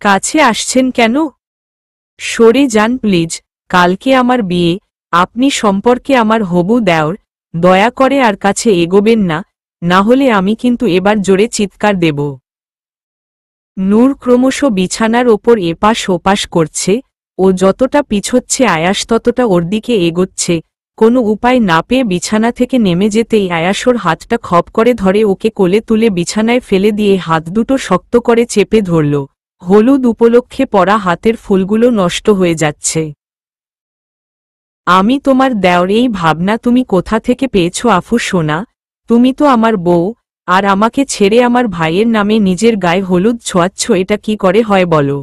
কাছে আসছেন কেন? সরে যান প্লিজ, কালকে আমার বিয়ে, আপনি সম্পর্কে আমার হবু দেওর, দয়া করে আর কাছে এগোবেন না, না হলে আমি কিন্তু এবার জোরে চিৎকার দেব। নূর ক্রমশ বিছানার ওপর এপাশ ওপাশ করছে, ও যতটা পিছোচ্ছে আয়াস ততটা ওর দিকে এগোচ্ছে। কোনো উপায় না পেয়ে বিছানা থেকে নেমে যেতেই আয়াস ওর হাতটা খপ করে ধরে ওকে কোলে তুলে বিছানায় ফেলে দিয়ে হাত দুটো শক্ত করে চেপে ধরল। হলুদ উপলক্ষে পরা হাতের ফুলগুলো নষ্ট হয়ে যাচ্ছে। আমি তোমার দেওর, এই ভাবনা তুমি কোথা থেকে পেয়েছ আফু সোনা? তুমি তো আমার বউ, আর আমাকে ছেড়ে আমার ভাইয়ের নামে নিজের গায়ে হলুদ ছোঁয়াচ্ছ, এটা কি করে হয় বলো?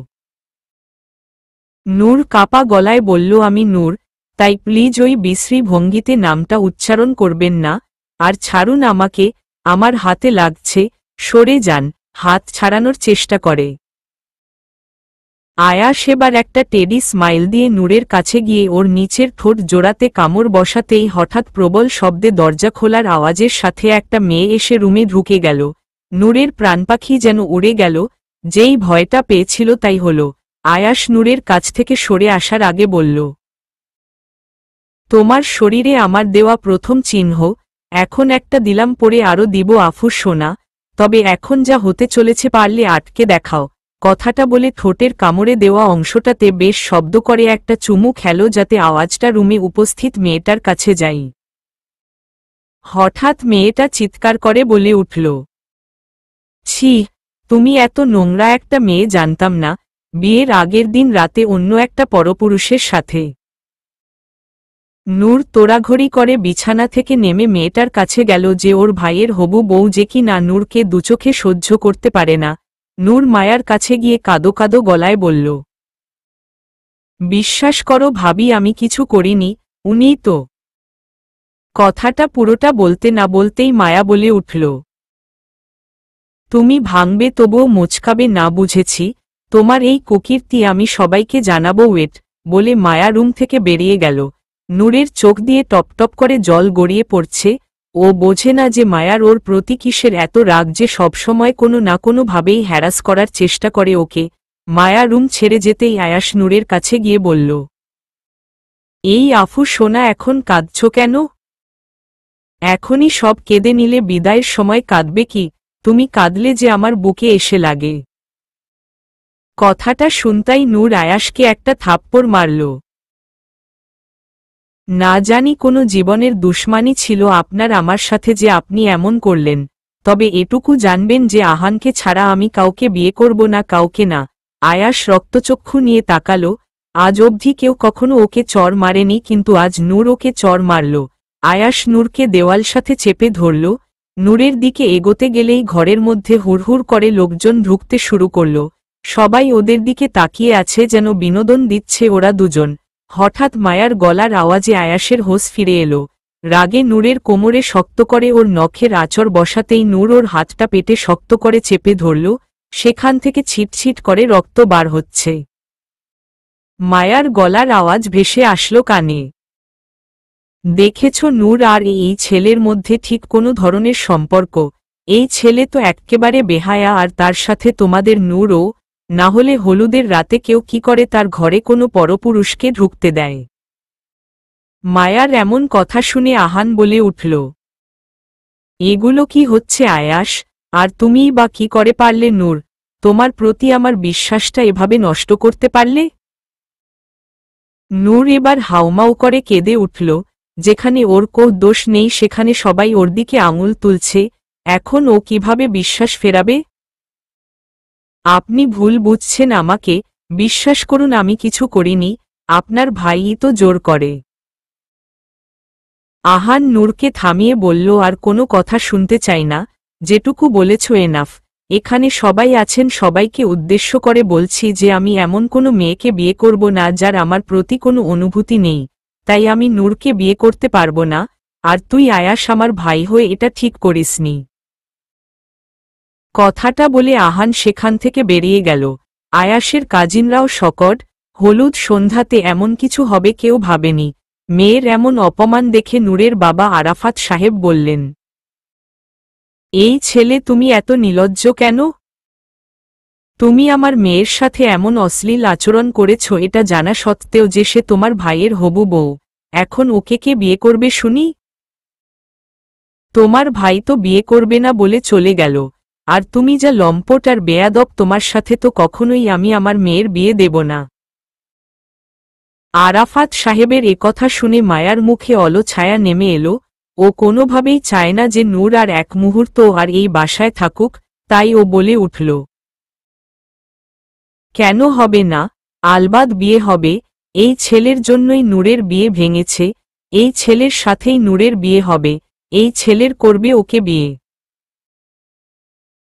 নূর কাপা গলায় বলল, আমি নূর, তাই প্লিজ ওই বিশ্রী ভঙ্গিতে নামটা উচ্চারণ করবেন না, আর ছাড়ুন আমাকে, আমার হাতে লাগছে, সরে যান। হাত ছাড়ানোর চেষ্টা করে আয়াস এবার একটা টেডি স্মাইল দিয়ে নূরের কাছে গিয়ে ওর নিচের ঠোঁট জোড়াতে কামড় বসাতেই হঠাৎ প্রবল শব্দে দরজা খোলার আওয়াজের সাথে একটা মেয়ে এসে রুমে ঢুকে গেল। নূরের প্রাণপাখি যেন উড়ে গেল, যেই ভয়টা পেয়েছিল তাই হল। আয়াস নূরের কাছ থেকে সরে আসার আগে বলল, তোমার শরীরে আমার দেওয়া প্রথম চিহ্ন, এখন একটা দিলাম, পরে আরও দিব আফু সোনা, তবে এখন যা হতে চলেছে পারলে আটকে দেখাও। কথাটা বলে ঠোঁটের কামড়ে দেওয়া অংশটাতে বেশ শব্দ করে একটা চুমু খেলো, যাতে আওয়াজটা রুমে উপস্থিত মেয়েটার কাছে যাই। হঠাৎ মেয়েটা চিৎকার করে বলে উঠল, ছি, তুমি এত নোংরা একটা মেয়ে, জানতাম না, বিয়ের আগের দিন রাতে অন্য একটা পরপুরুষের সাথে। নূর তোড়াঘড়ি করে বিছানা থেকে নেমে মেয়েটার কাছে গেল, যে ওর ভাইয়ের হবু বউ যে কি না নূরকে দুচোখে সহ্য করতে পারে না। নূর মায়ার কাছে গিয়ে কাঁদো কাঁদো গলায় বলল, বিশ্বাস করো ভাবি, আমি কিছু করিনি, উনিই তো। কথাটা পুরোটা বলতে না বলতেই মায়া বলে উঠল, তুমি ভাঙবে তবুও মোচকাবে না, বুঝেছি। তোমার এই কুকীর্তি আমি সবাইকে জানাবো, ওয়েট। বলে মায়া রুম থেকে বেরিয়ে গেল। নূরের চোখ দিয়ে টপটপ করে জল গড়িয়ে পড়ছে। ও বোঝে না যে মায়ার ওর প্রতি কিসের এত রাগ, যে সবসময় কোনো না কোনোভাবেই হ্যারাস করার চেষ্টা করে ওকে। মায়া রুম ছেড়ে যেতেই আয়াস নূরের কাছে গিয়ে বলল, এই আফু সোনা, এখন কাঁদছ কেন? এখনই সব কেঁদে নিলে বিদায়ের সময় কাঁদবে কি? তুমি কাঁদলে যে আমার বুকে এসে লাগে। কথাটা শুনতাই নূর আয়াসকে একটা থাপ্পড় মারল। না জানি কোনো জীবনের দুশ্মনী ছিল আপনার আমার সাথে যে আপনি এমন করলেন, তবে এটুকু জানবেন যে আহানকে ছাড়া আমি কাউকে বিয়ে করব না, কাউকে না। আয়াস রক্তচক্ষু নিয়ে তাকালো। আজ অবধি কেউ কখনো ওকে চর মারেনি, কিন্তু আজ নূর ওকে চর মারল। আয়াস নূরকে দেওয়াল সাথে চেপে ধরল। নূরের দিকে এগোতে গেলেই ঘরের মধ্যে হুড়হুড় করে লোকজন ঢুকতে শুরু করল। সবাই ওদের দিকে তাকিয়ে আছে, যেন বিনোদন দিচ্ছে ওরা দুজন। হঠাৎ মায়ার গলার আওয়াজে আয়াসের হোশ ফিরে এলো। রাগে নূরের কোমরে শক্ত করে ওর নখের আঁচড় বসাতেই নূর ওর হাতটা পেটে শক্ত করে চেপে ধরল। সেখান থেকে ছিটছিট করে রক্ত বার হচ্ছে। মায়ার গলার আওয়াজ ভেসে আসলো কানে, দেখেছ নূর আর এই ছেলের মধ্যে ঠিক কোনো ধরনের সম্পর্ক? এই ছেলে তো এক্কেবারে বেহায়া, আর তার সাথে তোমাদের নূরও, না হলে হলুদের রাতে কেউ কি করে তার ঘরে কোনো পরপুরুষকে ঢুকতে দেয়? মায়ার এমন কথা শুনে আহান বলে উঠল, এগুলো কি হচ্ছে আয়াস? আর তুমিই বা কি করে পারলে নূর? তোমার প্রতি আমার বিশ্বাসটা এভাবে নষ্ট করতে পারলে? নূর এবার হাউমাউ করে কেঁদে উঠল। যেখানে ওর কোনো দোষ নেই সেখানে সবাই ওর দিকে আঙুল তুলছে। এখন ও কিভাবে বিশ্বাস ফেরাবে? আপনি ভুল বুঝছেন আমাকে, বিশ্বাস করুন আমি কিছু করিনি, আপনার ভাইই তো জোর করে। আহান নূরকে থামিয়ে বলল, আর কোনো কথা শুনতে চাই না, যেটুকু বলেছ এনাফ। এখানে সবাই আছেন, সবাইকে উদ্দেশ্য করে বলছি যে আমি এমন কোনো মেয়েকে বিয়ে করব না যার আমার প্রতি কোনো অনুভূতি নেই, তাই আমি নূরকে বিয়ে করতে পারব না। আর তুই আয়াস আমার ভাই হয়ে এটা ঠিক করিসনি। কথাটা বলে আহান সেখান থেকে বেরিয়ে গেল। আয়াসের কাজিনরাও শকট। হলুদ সন্ধ্যাতে এমন কিছু হবে কেউ ভাবেনি। মেয়ের এমন অপমান দেখে নূরের বাবা আরাফাত সাহেব বললেন, এই ছেলে তুমি এত নির্লজ্জ কেন? তুমি আমার মেয়ের সাথে এমন অশ্লীল আচরণ করেছ এটা জানা সত্ত্বেও যে সে তোমার ভাইয়ের হবু বউ, এখন ওকে কে বিয়ে করবে শুনি? তোমার ভাই তো বিয়ে করবে না বলে চলে গেল, আর তুমি যা লম্পট আর বেয়াদব, তোমার সাথে তো কখনোই আমি আমার মেয়ের বিয়ে দেব না। আরাফাত সাহেবের একথা শুনে মায়ার মুখে অলো ছায়া নেমে এলো। ও কোনোভাবেই চায় না যে নূর আর এক মুহূর্ত আর এই বাসায় থাকুক, তাই ও বলে উঠল, কেন হবে না? আলবাদ বিয়ে হবে। এই ছেলের জন্যই নূরের বিয়ে ভেঙেছে, এই ছেলের সাথেই নূরের বিয়ে হবে, এই ছেলের করবে ওকে বিয়ে।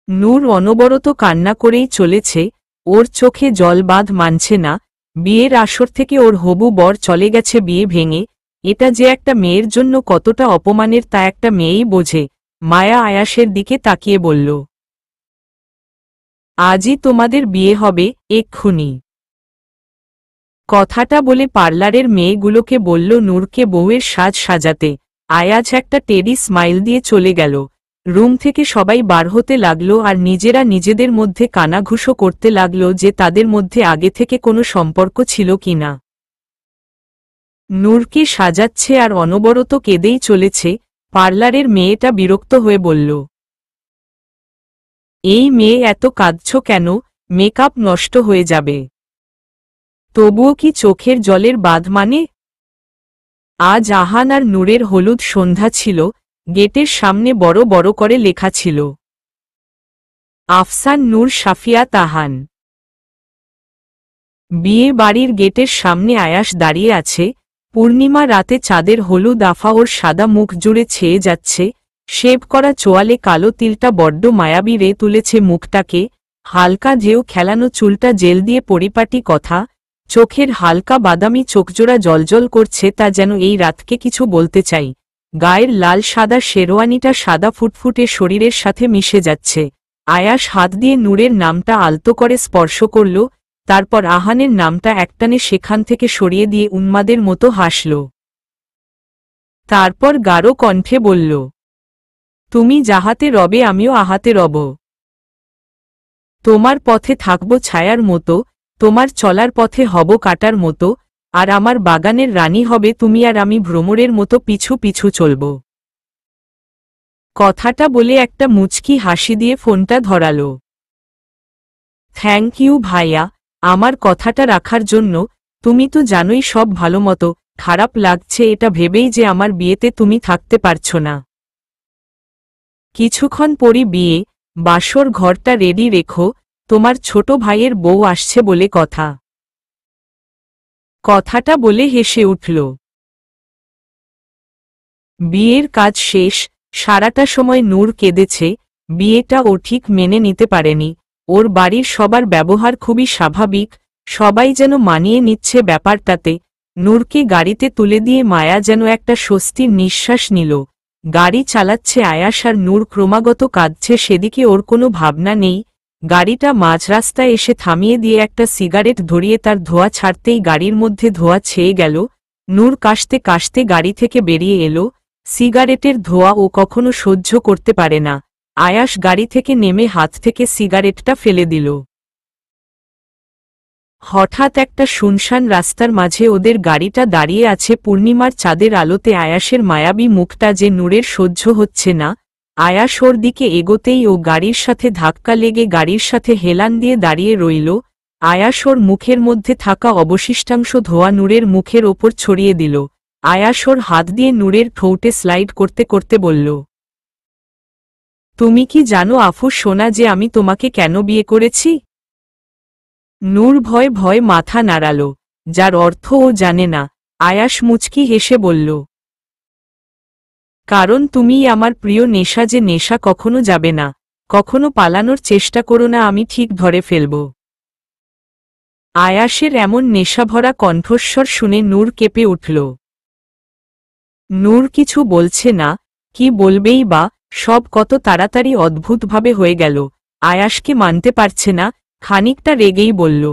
নূর অনবরত কান্না করেই চলেছে, ওর চোখে জল বাঁধ মানছে না। বিয়ের আসর থেকে ওর হবু বর চলে গেছে বিয়ে ভেঙে, এটা যে একটা মেয়ের জন্য কতটা অপমানের তা একটা মেয়েই বোঝে। মায়া আয়াসের দিকে তাকিয়ে বলল, আজই তোমাদের বিয়ে হবে, এক্ষুনি। কথাটা বলে পার্লারের মেয়েগুলোকে বলল নূরকে বউয়ের সাজ সাজাতে। আয়াজ একটা টেডি স্মাইল দিয়ে চলে গেল। রুম থেকে সবাই বার হতে লাগল আর নিজেরা নিজেদের মধ্যে কানাঘুষো করতে লাগল যে তাদের মধ্যে আগে থেকে কোনো সম্পর্ক ছিল কিনা। নূরকে সাজাচ্ছে আর অনবরত কেঁদেই চলেছে। পার্লারের মেয়েটা বিরক্ত হয়ে বলল, এই মেয়ে এত কাঁদছ কেন? মেকআপ নষ্ট হয়ে যাবে। তবুও কি চোখের জলের বাঁধ মানে? আজ আহান আর নূরের হলুদ সন্ধ্যা ছিল। গেটের সামনে বড় বড় করে লেখা ছিল, আফসান নূর সাফিয়া তাহান। বিয়ে বাড়ির গেটের সামনে আয়াস দাঁড়িয়ে আছে। পূর্ণিমা রাতে চাঁদের হলুদ আফা ওর সাদা মুখ জুড়ে ছেয়ে যাচ্ছে। শেভ করা চোয়ালে কালো তিলটা বড্ড মায়াবী রে তুলেছে মুখটাকে। হালকা ঢেউ খেলানো চুলটা জেল দিয়ে পরিপাটি কথা। চোখের হালকা বাদামি চোখজোড়া জলজল করছে, তা যেন এই রাতকে কিছু বলতে চাই। গায়ের লাল সাদা শেরওয়ানিটা সাদা ফুটফুটে শরীরের সাথে মিশে যাচ্ছে। আয়াস হাত দিয়ে নূরের নামটা আলতো করে স্পর্শ করল, তারপর আহানের নামটা একটানে সেখান থেকে সরিয়ে দিয়ে উন্মাদের মতো হাসল। তারপর গাঢ় কণ্ঠে বলল, তুমি যাহাতে রবে আমিও আহাতে রব। তোমার পথে থাকব ছায়ার মতো, তোমার চলার পথে হব কাটার মতো, আর আমার বাগানের রানী হবে তুমি, আর আমি ভ্রমরের মতো পিছু পিছু চলব। কথাটা বলে একটা মুচকি হাসি দিয়ে ফোনটা ধরাল। থ্যাংক ইউ ভাইয়া, আমার কথাটা রাখার জন্য। তুমি তো জানোই সব ভালোমতো। খারাপ লাগছে এটা ভেবেই যে আমার বিয়েতে তুমি থাকতে পারছো না। কিছুক্ষণ পরই বিয়ে, বাসর ঘরটা রেডি রেখো, তোমার ছোট ভাইয়ের বউ আসছে বলে কথা। কথাটা বলে হেসে উঠল। বিয়ের কাজ শেষ। সারাটা সময় নূর কেঁদেছে। বিয়েটা ও ঠিক মেনে নিতে পারেনি। ওর বাড়ির সবার ব্যবহার খুবই স্বাভাবিক, সবাই যেন মানিয়ে নিচ্ছে ব্যাপারটাতে। নূরকে গাড়িতে তুলে দিয়ে মায়া যেন একটা স্বস্তির নিঃশ্বাস নিল। গাড়ি চালাচ্ছে আয়াস আর নূর ক্রমাগত কাঁদছে, সেদিকে ওর কোনো ভাবনা নেই। গাড়িটা মাঝ রাস্তায় এসে থামিয়ে দিয়ে একটা সিগারেট ধরিয়ে তার ধোঁয়া ছাড়তেই গাড়ির মধ্যে ধোঁয়া ছেয়ে গেল। নূর কাশতে কাশতে গাড়ি থেকে বেরিয়ে এলো। সিগারেটের ধোঁয়া ও কখনো সহ্য করতে পারে না। আয়াস গাড়ি থেকে নেমে হাত থেকে সিগারেটটা ফেলে দিল। হঠাৎ একটা শুনশান রাস্তার মাঝে ওদের গাড়িটা দাঁড়িয়ে আছে। পূর্ণিমার চাঁদের আলোতে আয়াসের মায়াবী মুখটা যে নূরের সহ্য হচ্ছে না। আয়াস ওর দিকে এগোতেই ও গাড়ির সাথে ধাক্কা লেগে গাড়ির সাথে হেলান দিয়ে দাঁড়িয়ে রইল। আয়াস ওর মুখের মধ্যে থাকা অবশিষ্টাংশ ধোয়া নূরের মুখের ওপর ছড়িয়ে দিল। আয়াস ওর হাত দিয়ে নূরের ঠোঁটে স্লাইড করতে করতে বলল, তুমি কি জানো আফু সোনা যে আমি তোমাকে কেন বিয়ে করেছি? নূর ভয় ভয় মাথা নাড়াল, যার অর্থ ও জানে না। আয়াস মুচকি হেসে বলল, কারণ তুমিই আমার প্রিয় নেশা, যে নেশা কখনো যাবে না। কখনো পালানোর চেষ্টা করো না, আমি ঠিক ধরে ফেলব। আয়াসের এমন নেশাভরা কণ্ঠস্বর শুনে নূর কেঁপে উঠল। নূর কিছু বলছে না, কি বলবেই বা, সব কত তাড়াতাড়ি অদ্ভুতভাবে হয়ে গেল। আয়াসকে মানতে পারছে না, খানিকটা রেগেই বলল,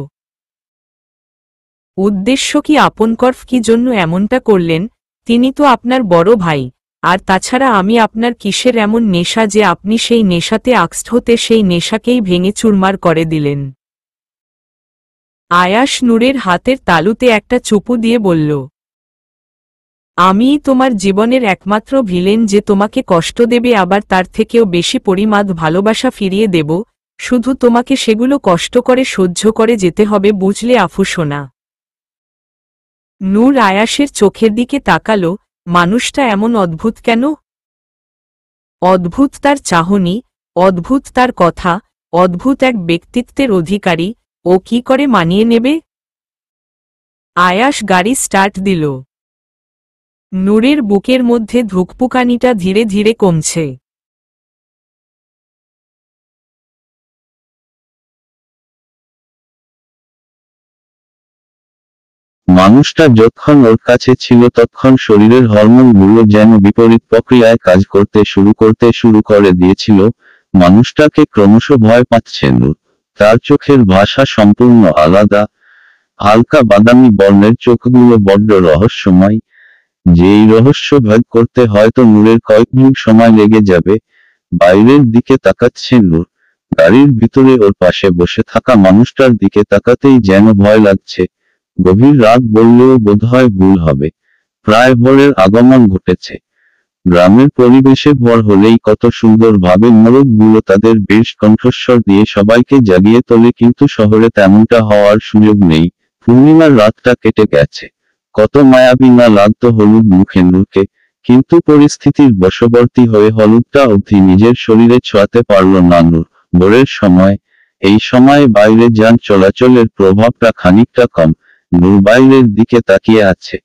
উদ্দেশ্য কি? আপনকর্ফ কি জন্য এমনটা করলেন? তিনি তো আপনার বড় ভাই। আর তাছাড়া আমি আপনার কিসের এমন নেশা যে আপনি সেই নেশাতে আকস্ট হতে সেই নেশাকেই ভেঙে চুরমার করে দিলেন? আয়াস নূরের হাতের তালুতে একটা চুপু দিয়ে বলল, আমিই তোমার জীবনের একমাত্র ভিলেন যে তোমাকে কষ্ট দেবে, আবার তার থেকেও বেশি পরিমাণ ভালোবাসা ফিরিয়ে দেব। শুধু তোমাকে সেগুলো কষ্ট করে সহ্য করে যেতে হবে, বুঝলে আফু সোনা? নূর আয়াসের চোখের দিকে তাকালো। মানুষটা এমন অদ্ভুত কেন? অদ্ভুত তার চাহনি, অদ্ভুত তার কথা, অদ্ভুত এক ব্যক্তিত্বের অধিকারী। ও কি করে মানিয়ে নেবে? আয়াস গাড়ি স্টার্ট দিল। নূরের বুকের মধ্যে ধুকপুকানিটা ধীরে ধীরে কমছে। মানুষটা যতক্ষণ ওর কাছে ছিল ততক্ষণ শরীরের হরমোনগুলো যেন বিপরীত প্রক্রিয়ায় কাজ করতে শুরু করে দিয়েছিল। মানুষটাকে ক্রমশ ভয় পাচ্ছে নূর। তার চোখের ভাষা সম্পূর্ণ আলাদা। হালকা বাদামি বর্ণের চোখগুলো বড্ড রহস্যময়। যেই রহস্য ভেদ করতে হয়তো নূরের কয়েক যুগ সময় লেগে যাবে। বাইরের দিকে তাকাচ্ছে নূর। গাড়ির ভিতরে ওর পাশে বসে থাকা মানুষটার দিকে তাকাতেই যেন ভয় লাগছে। গভীর রাত বললেও বোধহয় ভুল হবে। প্রায় ভোরের আগমন ঘটেছে। গ্রামের পরিবেশে ভোর হলেই কত সুন্দরভাবে মোরগগুলো তাদের বেশ কণ্ঠস্বর দিয়ে সবাইকে জাগিয়ে তোলে, কিন্তু শহরে তেমনটা হওয়ার সুযোগ নেই। পূর্ণিমার রাতটা কেটে গেছে। কত মায়াবী না লাগতো হলুদ মুখে নূরকে, কিন্তু পরিস্থিতির বশবর্তী হয়ে হলুদটা অবধি নিজের শরীরে ছোঁয়াতে পারল না নূর। ভোরের সময়, এই সময়ে বাইরে যান চলাচলের প্রভাবটা খানিকটা কম। নূর বাইরের দিকে তাকিয়ে আছে।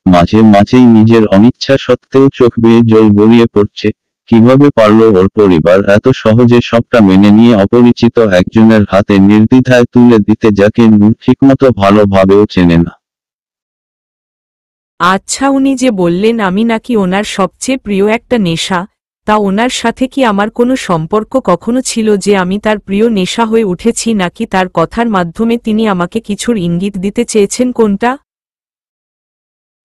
মাঝে মাঝেই নিজের অনিচ্ছা সত্ত্বেও চোখ বেয়ে জল গড়িয়ে পড়ছে। কিভাবে পারল ওর পরিবার এত সহজে সবটা মেনে নিয়ে অপরিচিত একজনের হাতে নির্দ্বিধায় তুলে দিতে, যাকে নূর ঠিকমতো ভালোভাবেও চেনে না। আচ্ছা, উনি যে বললেন আমি নাকি ওনার সবচেয়ে প্রিয় একটা নেশা, তা ওনার সাথে কি আমার কোনো সম্পর্ক কখনো ছিল যে আমি তার প্রিয় নেশা হয়ে উঠেছি, নাকি তার কথার মাধ্যমে তিনি আমাকে কিছুর ইঙ্গিত দিতে চেয়েছেন? কোনটা?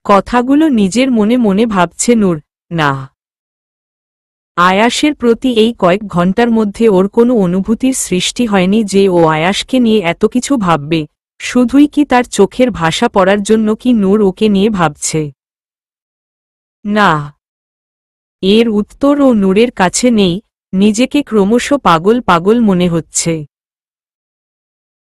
কথাগুলো নিজের মনে মনে ভাবছে নূর। না, আয়াসের প্রতি এই কয়েক ঘন্টার মধ্যে ওর কোনো অনুভূতির সৃষ্টি হয়নি যে ও আয়াসকে নিয়ে এত কিছু ভাববে। শুধুই কি তার চোখের ভাষা পড়ার জন্য কি নূর ওকে নিয়ে ভাবছে? না, এর উত্তর ও নূরের কাছে নেই। নিজেকে ক্রমশ পাগল পাগল মনে হচ্ছে।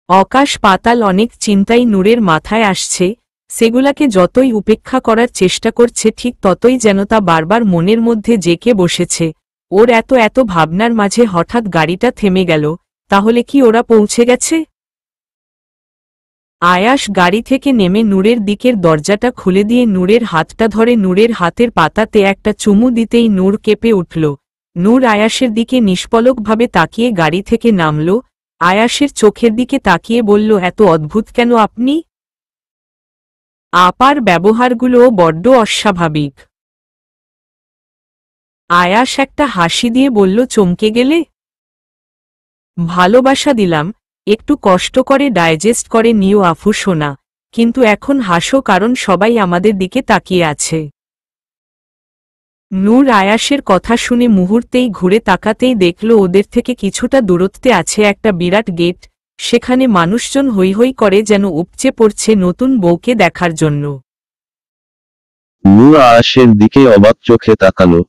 আকাশ পাতাল অনেক চিন্তাই নূরের মাথায় আসছে। সেগুলাকে যতই উপেক্ষা করার চেষ্টা করছে, ঠিক ততই যেন তা বারবার মনের মধ্যে জেঁকে বসেছে। ওর এত এত ভাবনার মাঝে হঠাৎ গাড়িটা থেমে গেল। তাহলে কি ওরা পৌঁছে গেছে? আয়াস গাড়ি থেকে নেমে নূরের দিকের দরজাটা খুলে দিয়ে নূরের হাতটা ধরে নূরের হাতের পাতাতে একটা চুমু দিতেই নূর কেঁপে উঠল। নূর আয়াসের দিকে নিষ্পলকভাবে তাকিয়ে গাড়ি থেকে নামল। আয়াসের চোখের দিকে তাকিয়ে বলল, এত অদ্ভুত কেন আপনি? আপার ব্যবহারগুলোও বড্ড অস্বাভাবিক। আয়াস একটা হাসি দিয়ে বলল, চমকে গেলে? ভালোবাসা দিলাম, একটু কষ্ট করে ডাইজেস্ট করে নিও আফু সোনা, কিন্তু এখন হাসো কারণ সবাই আমাদের দিকে তাকিয়ে আছে। নূর আয়াসের কথা শুনে মুহূর্তেই ঘুরে তাকাতেই দেখল ওদের থেকে কিছুটা দূরত্বে আছে একটা বিরাট গেট। সেখানে মানুষজন হৈ হৈ করে, যেন উপচে পড়ছে নতুন বউকে দেখার জন্য। নূর আয়াসের দিকে অবাক চোখে তাকালো।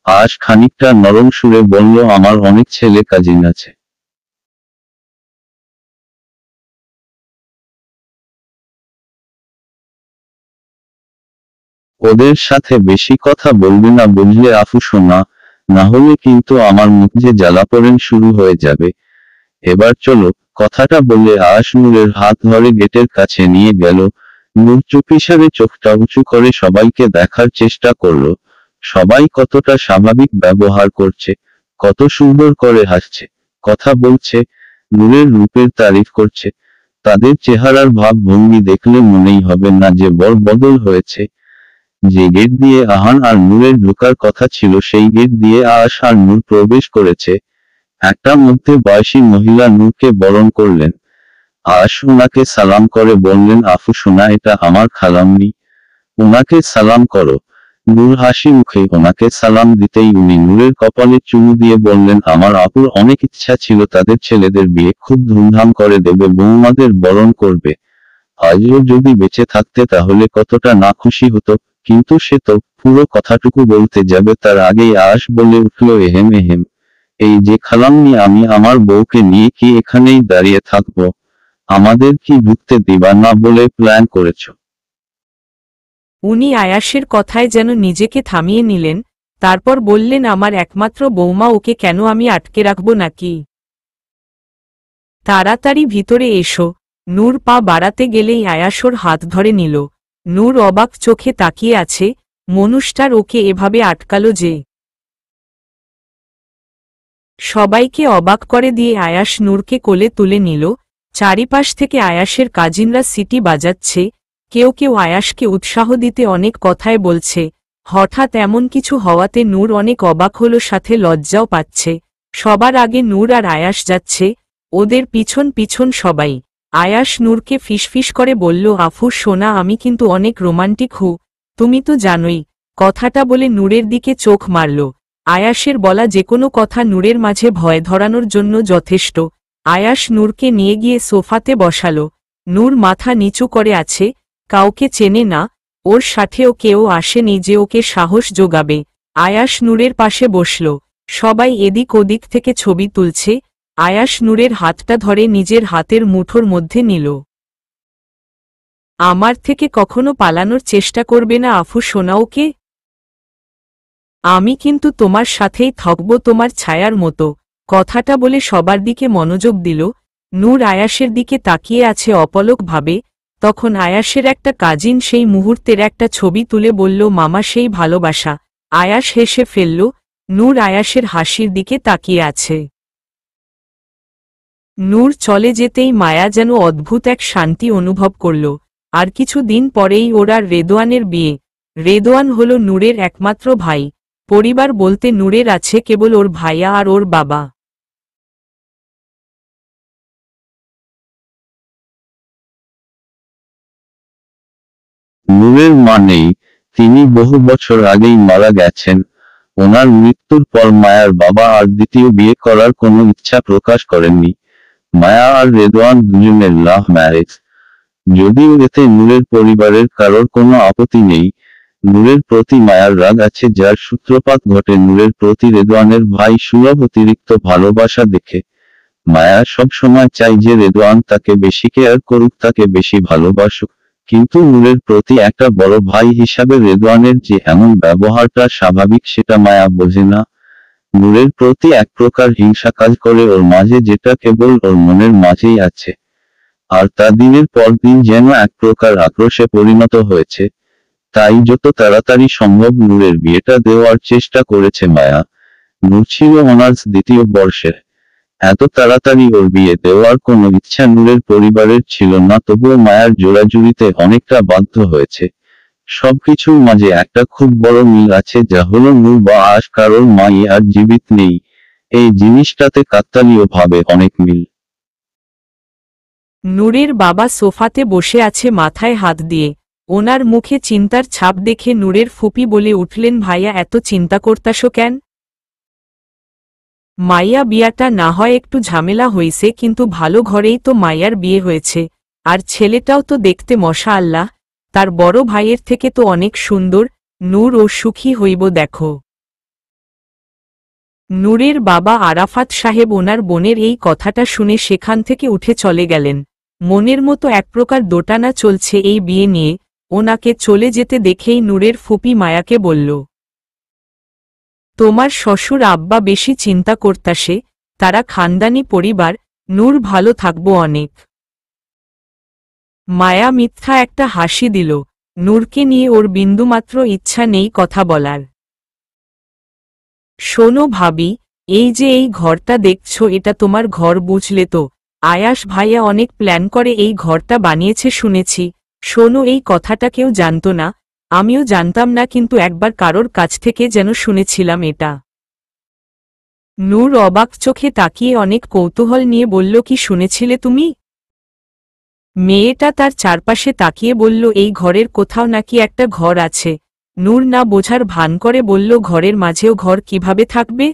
আয়াস খানিকটা নরম সুরে বলল, আমার অনেক ছেলে কাজিন আছে। ওদের সাথে বেশি কথা বলবি না, বুঝলে আফু সোনা? না হলে কিন্তু আমার মুখ যে জ্বালাপোড়েন শুরু হয়ে যাবে। এবার চলো। কথাটা বলে আয়াস নূরের হাত ধরে গেটের কাছে নিয়ে গেল। নূর চুপিসারে চোখটা উঁচু করে সবাইকে দেখার চেষ্টা করল। সবাই কতটা স্বাভাবিক ব্যবহার করছে, কত সুন্দর করে হাসছে, কথা বলছে, নূরের রূপের তারিফ করছে। তাদের চেহারার ভাব ভঙ্গি দেখলে মনেই হবে না যে বড় বদল হয়েছে। যে গেট দিয়ে আহান আর নূরের ঢোকার কথা ছিল, সেই গেট দিয়ে আয়াস আর নূর প্রবেশ করেছে। একটা মধ্যে বয়সী মহিলা নূরকে বরণ করলেন। আয়াস ওনাকে সালাম করে বললেন, আফু সোনা, এটা আমার খালাম্মি, ওনাকে সালাম করো। নূর হাসি মুখে ওনাকে সালাম দিতেই উনি নূরের কপালে চুমু দিয়ে বললেন, আমার আপুর অনেক ইচ্ছা ছিল তাদের ছেলেদের বিয়ে খুব ধুমধাম করে দেবে, বৌমাদের বরণ করবে। আজও যদি বেঁচে থাকতে তাহলে কতটা না খুশি হতো, কিন্তু সে তো পুরো কথাটুকু বলতে যাবে তার আগেই আয়াস বলে উঠল, এহেম এহেম, এই যে খালাম্মি, আমি আমার বউকে নিয়ে কি এখানেই দাঁড়িয়ে থাকবো? আমাদের কি ঢুকতে দিবা না বলে প্ল্যান করেছো? উনি আয়াসের কথায় যেন নিজেকে থামিয়ে নিলেন, তারপর বললেন, আমার একমাত্র বৌমা, ওকে কেন আমি আটকে রাখব নাকি? তাড়াতাড়ি ভিতরে এসো। নূর পা বাড়াতে গেলেই আয়াস ওর হাত ধরে নিল। নূর অবাক চোখে তাকিয়ে আছে, মনুষ্টার ওকে এভাবে আটকালো যে। সবাইকে অবাক করে দিয়ে আয়াস নূরকে কোলে তুলে নিল। চারিপাশ থেকে আয়াসের কাজিনরা সিটি বাজাচ্ছে, কেউ কেউ আয়াসকে উৎসাহ দিতে অনেক কথায় বলছে। হঠাৎ এমন কিছু হওয়াতে নূর অনেক অবাক হল, সাথে লজ্জাও পাচ্ছে। সবার আগে নূর আর আয়াস যাচ্ছে, ওদের পিছন পিছন সবাই। আয়াস নূরকে ফিসফিস করে বলল, আফু সোনা, আমি কিন্তু অনেক রোমান্টিক হু, তুমি তো জানোই। কথাটা বলে নূরের দিকে চোখ মারল। আয়াসের বলা যেকোনো কথা নূরের মাঝে ভয় ধরানোর জন্য যথেষ্ট। আয়াস নূরকে নিয়ে গিয়ে সোফাতে বসালো। নূর মাথা নিচু করে আছে, কাউকে চেনে না, ওর সাথেও কেউ আসেনি যে ওকে সাহস যোগাবে। আয়াস নূরের পাশে বসল। সবাই এদিক ওদিক থেকে ছবি তুলছে। আয়াস নূরের হাতটা ধরে নিজের হাতের মুঠোর মধ্যে নিল। আমার থেকে কখনো পালানোর চেষ্টা করবে না আফু সোনা, ওকে? আমি কিন্তু তোমার সাথেই থাকব, তোমার ছায়ার মতো। কথাটা বলে সবার দিকে মনোযোগ দিল। নূর আয়াসের দিকে তাকিয়ে আছে অপলক ভাবে। তখন আয়াসের একটা কাজিন সেই মুহূর্তের একটা ছবি তুলে বলল, মামা, সেই ভালোবাসা। আয়াস হেসে ফেলল। নূর আয়াসের হাসির দিকে তাকিয়ে আছে। নূর চলে যেতেই মায়া যেন অদ্ভুত এক শান্তি অনুভব করল। আর কিছু দিন পরেই ওর আর রেদোয়ানের বিয়ে। রেদোয়ান হল নূরের একমাত্র ভাই। পরিবার বলতে নূরের আছে কেবল ওর ভাইয়া আর ওর বাবা। নূরের মা নেই, তিনি বহু বছর আগেই মারা গেছেন। ওনার মৃত্যুর পর মায়ার বাবা আর দ্বিতীয় বিয়ে করার কোনো ইচ্ছা প্রকাশ করেননি। মায়া আর রেদওয়ান দুজনের লাভ ম্যারেজ। যদিও এতে নূরের পরিবারের কারোর কোনো আপত্তি নেই, নূরের প্রতি মায়ার রাগ আছে, যার সূত্রপাত ঘটে নূরের প্রতি রেদওয়ানের ভাই সুলভ অতিরিক্ত ভালোবাসা দেখে। মায়া সব সময় চাই যে রেদওয়ান তাকে বেশি কেয়ার করুক, তাকে বেশি ভালোবাসুক। কিন্তু নূরের প্রতি একটা বড় ভাই হিসাবে রেদওয়ানের যে এমন ব্যবহারটা স্বাভাবিক সেটা মায়া বোঝে না। নূরের প্রতি এক প্রকার হিংসা কাজ করে ওর মাঝে, যেটা কেবল ওর মনের মাঝেই আছে। আর তা দিনের পর দিন যেন এক প্রকার আক্রোশে পরিণত হয়েছে। তাই যত তাড়াতাড়ি সম্ভব নূরের বিয়েটা দেওয়ার চেষ্টা করেছে মায়া। নূর ছিল অনার্স দ্বিতীয় বর্ষে। এত তাড়াতাড়ি ওর বিয়ে দেওয়ার কোনো ইচ্ছা নূরের পরিবারের ছিল না, তবুও মায়ার জোড়াজুড়িতে অনেকটা বাধ্য হয়েছে। সবকিছুর মাঝে একটা খুব বড় মিল আছে, যা হলো নূর বা আশ কারোর মাই আর জীবিত নেই। এই জিনিসটাতে কাকতালীয় ভাবে অনেক মিল। নূরের বাবা সোফাতে বসে আছে মাথায় হাত দিয়ে। ওনার মুখে চিন্তার ছাপ দেখে নূরের ফুপি বলে উঠলেন, ভাইয়া, এত চিন্তা করতাসো কেন? মাইয়া বিয়াটা না হয় একটু ঝামেলা হইছে, কিন্তু ভালো ঘরেই তো মাইয়ার বিয়ে হয়েছে। আর ছেলেটাও তো দেখতে মশা আল্লাহ, তার বড় ভাইয়ের থেকে তো অনেক সুন্দর। নূর ও সুখী হইব দেখো। নূরের বাবা আরাফাত সাহেব ওনার বোনের এই কথাটা শুনে সেখান থেকে উঠে চলে গেলেন। মনের মতো এক প্রকার দোটানা চলছে এই বিয়ে নিয়ে। ওনাকে চলে যেতে দেখেই নূরের ফুপি মায়াকে বলল, তোমার শ্বশুর আব্বা বেশি চিন্তা করতাসে, তারা খানদানি পরিবার, নূর ভালো থাকবো অনেক। মায়া মিথ্যা একটা হাসি দিল। নূরকে নিয়ে ওর বিন্দুমাত্র ইচ্ছা নেই কথা বলার। শোনো ভাবি, এই যে এই ঘরটা দেখছো, এটা তোমার ঘর বুঝলে তো? আয়াস ভাইয়া অনেক প্ল্যান করে এই ঘরটা বানিয়েছে শুনেছি। শোনো, এই কথাটা কেউ জানতো না, আমিও জানতাম না, কিন্তু একবার কারোর কাছ থেকে যেন শুনেছিলাম এটা। নূর অবাক চোখে তাকিয়ে অনেক কৌতূহল নিয়ে বলল, কি শুনেছিলে তুমি? মেয়েটা তার চারপাশে তাকিয়ে বলল, এই ঘরের কোথাও নাকি একটা ঘর আছে। নূর না বোঝার ভান করে বলল, ঘরের মাঝেও ঘর কিভাবে থাকবে?